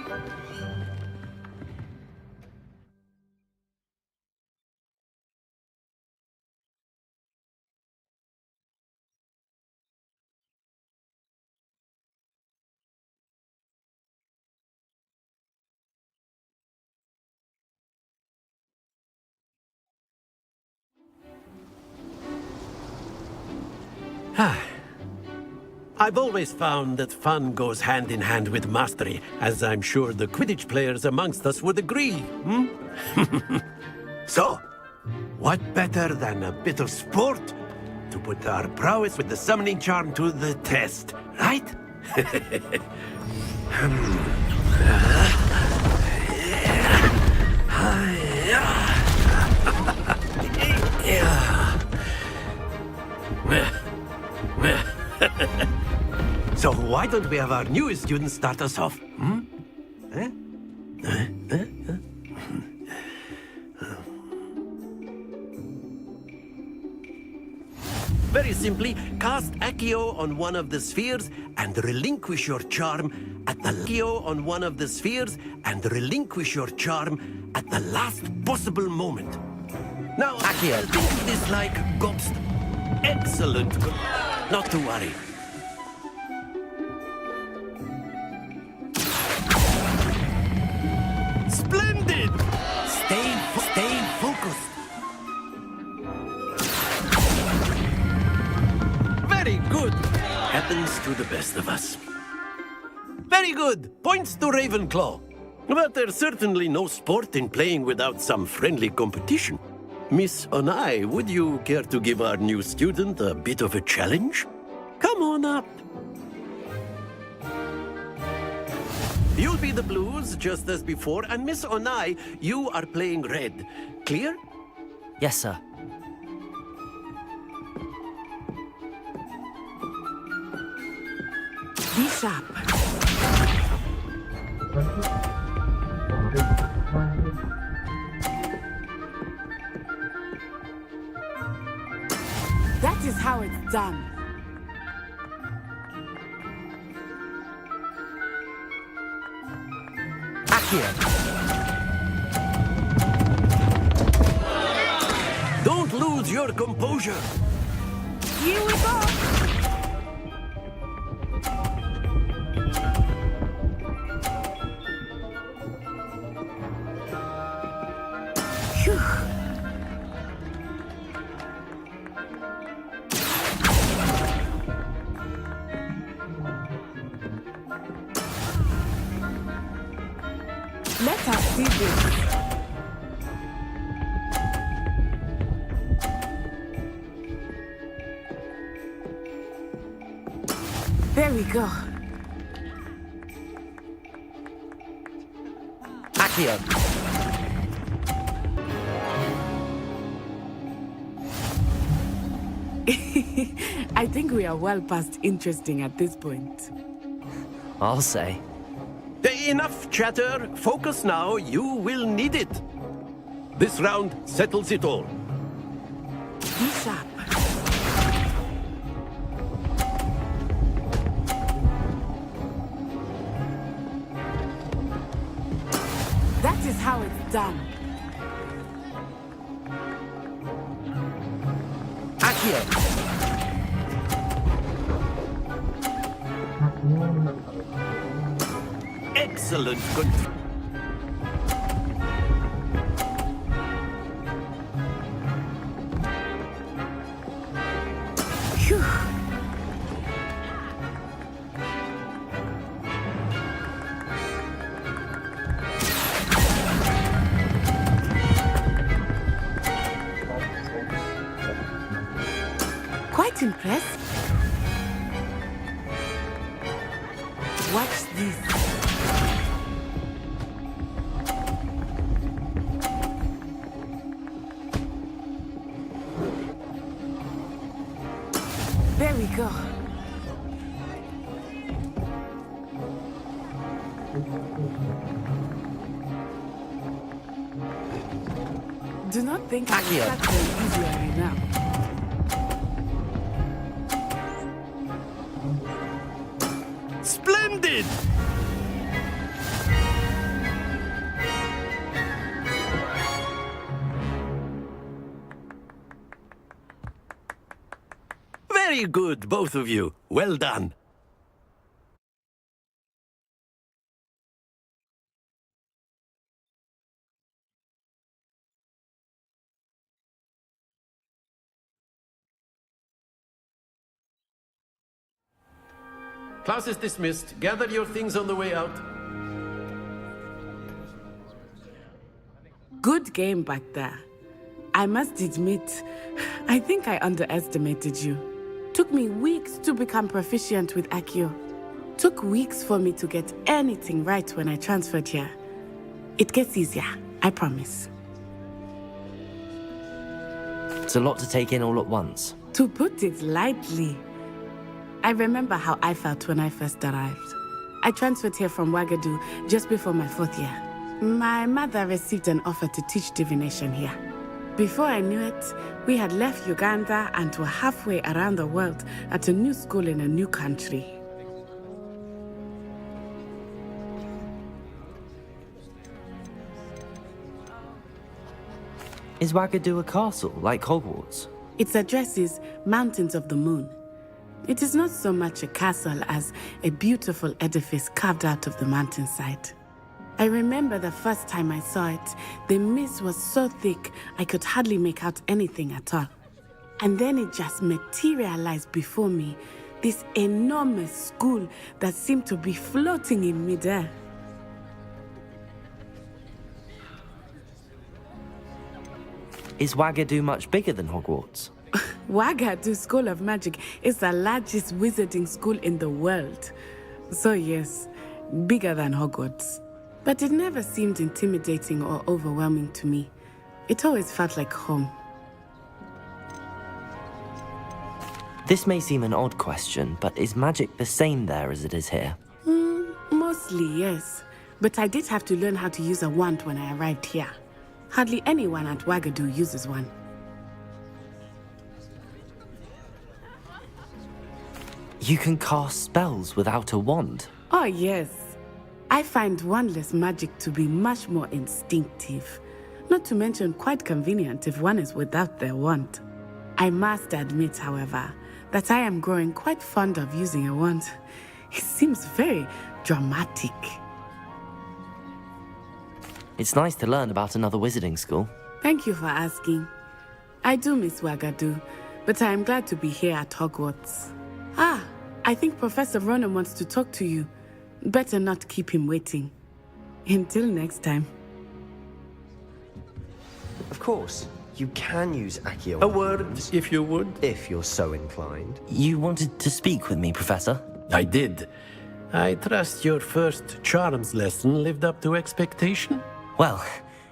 I've always found that fun goes hand in hand with mastery, as I'm sure the Quidditch players amongst us would agree, So, what better than a bit of sport to put our prowess with the summoning charm to the test, right? So why don't we have our newest student start us off? Very simply, cast Accio on one of the spheres and relinquish your charm at the Accio on one of the spheres and relinquish your charm at the last possible moment. Now, Accio, this like ghost. Excellent. Not to worry. to the best of us. Very good. Points to Ravenclaw. But there's certainly no sport in playing without some friendly competition. Miss Onai, would you care to give our new student a bit of a challenge? Come on up. You'll be the blues, just as before, and Miss Onai, you are playing red. Clear? Yes, sir. Be sharp. That is how it's done. Accio. Don't lose your composure. Here we go. Phew. Let us see this. There we go. Accio. I think we are well past interesting at this point. I'll say. Enough chatter. Focus now. You will need it. This round settles it all. Be sharp. That is how it's done. Accio. Excellent control. Phew. Quite impressed. Watch this. There we go. Do not think I will start very easy on you now. Splendid! Very good, both of you. Well done. Class is dismissed. Gather your things on the way out. Good game back there. I must admit, I think I underestimated you. Took me weeks to become proficient with Accio. Took weeks for me to get anything right when I transferred here. It gets easier, I promise. It's a lot to take in all at once. To put it lightly, I remember how I felt when I first arrived. I transferred here from Wagadu just before my 4th year. My mother received an offer to teach divination here. Before I knew it, we had left Uganda and were halfway around the world at a new school in a new country. Is Wagadu a castle, like Hogwarts? Its address is Mountains of the Moon. It is not so much a castle as a beautiful edifice carved out of the mountainside. I remember the first time I saw it, the mist was so thick I could hardly make out anything at all. And then it just materialized before me, this enormous school that seemed to be floating in midair. Is Wagadu much bigger than Hogwarts? Wagadu School of Magic is the largest wizarding school in the world. So yes, bigger than Hogwarts. But it never seemed intimidating or overwhelming to me. It always felt like home. This may seem an odd question, but is magic the same there as it is here? Mostly, yes. But I did have to learn how to use a wand when I arrived here. Hardly anyone at Wagadu uses one. You can cast spells without a wand? Oh, yes. I find wandless magic to be much more instinctive. Not to mention quite convenient if one is without their wand. I must admit, however, that I am growing quite fond of using a wand. It seems very dramatic. It's nice to learn about another wizarding school. Thank you for asking. I do miss Wagadu, but I am glad to be here at Hogwarts. Ah, I think Professor Ronan wants to talk to you. Better not keep him waiting. Until next time. Of course, you can use Accio. A word, if you would. If you're so inclined. You wanted to speak with me, Professor? I did. I trust your first charms lesson lived up to expectation? Well,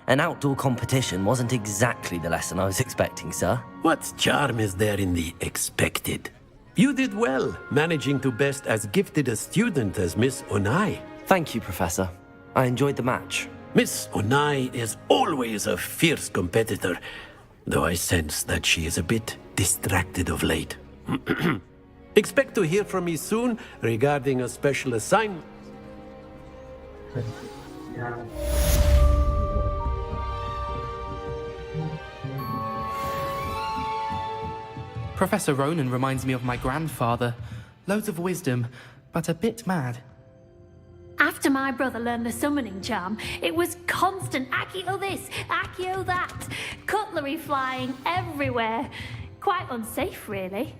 an outdoor competition wasn't exactly the lesson I was expecting, sir. What charm is there in the expected? You did well, managing to best as gifted a student as Miss Onai. Thank you, Professor. I enjoyed the match. Miss Onai is always a fierce competitor, though I sense that she is a bit distracted of late. Expect to hear from me soon regarding a special assignment. Professor Ronan reminds me of my grandfather. Loads of wisdom, but a bit mad. After my brother learned the summoning charm, it was constant Accio this, Accio that. Cutlery flying everywhere. Quite unsafe, really.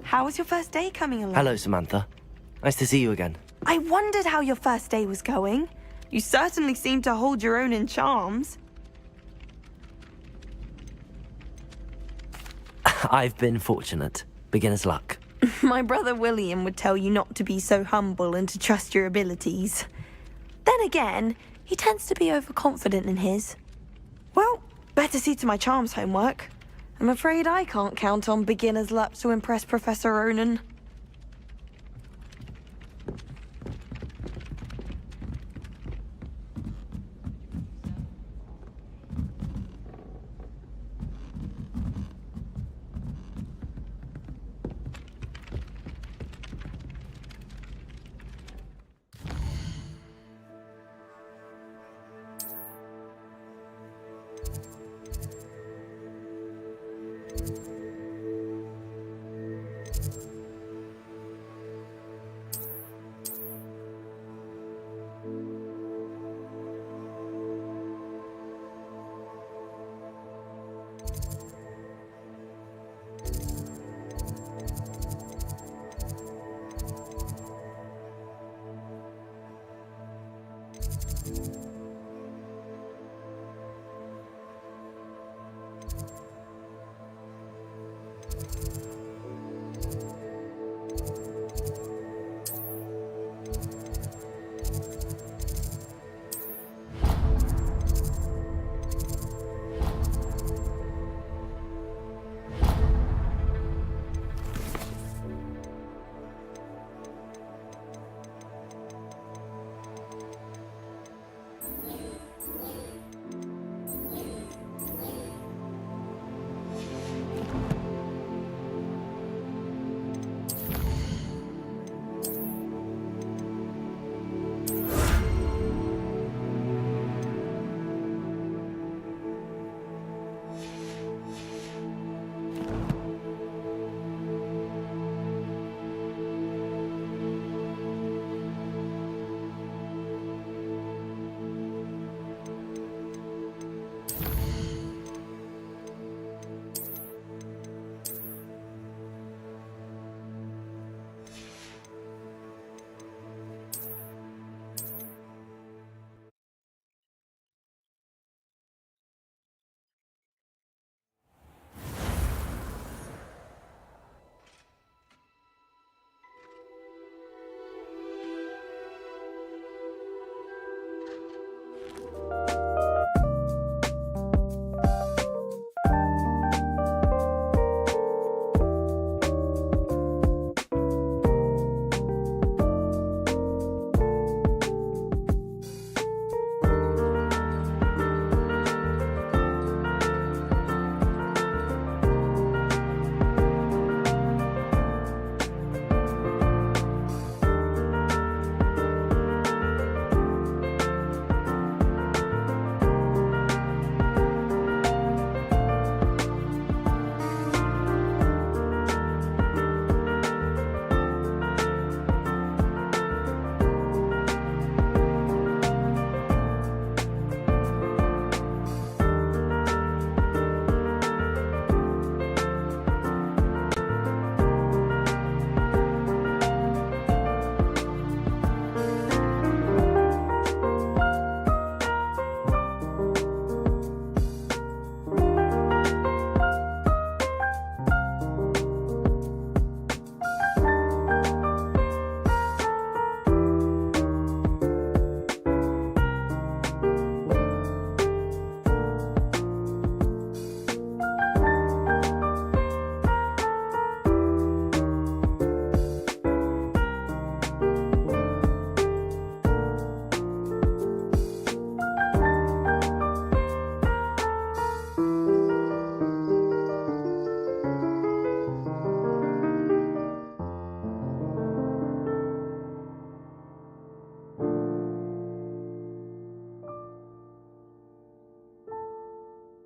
How was your first day coming along? Hello, Samantha. Nice to see you again. I wondered how your first day was going. You certainly seem to hold your own in charms. I've been fortunate. Beginner's luck. My brother William would tell you not to be so humble and to trust your abilities. Then again, he tends to be overconfident in his. Well, better see to my charms homework. I'm afraid I can't count on beginner's luck to impress Professor Ronan.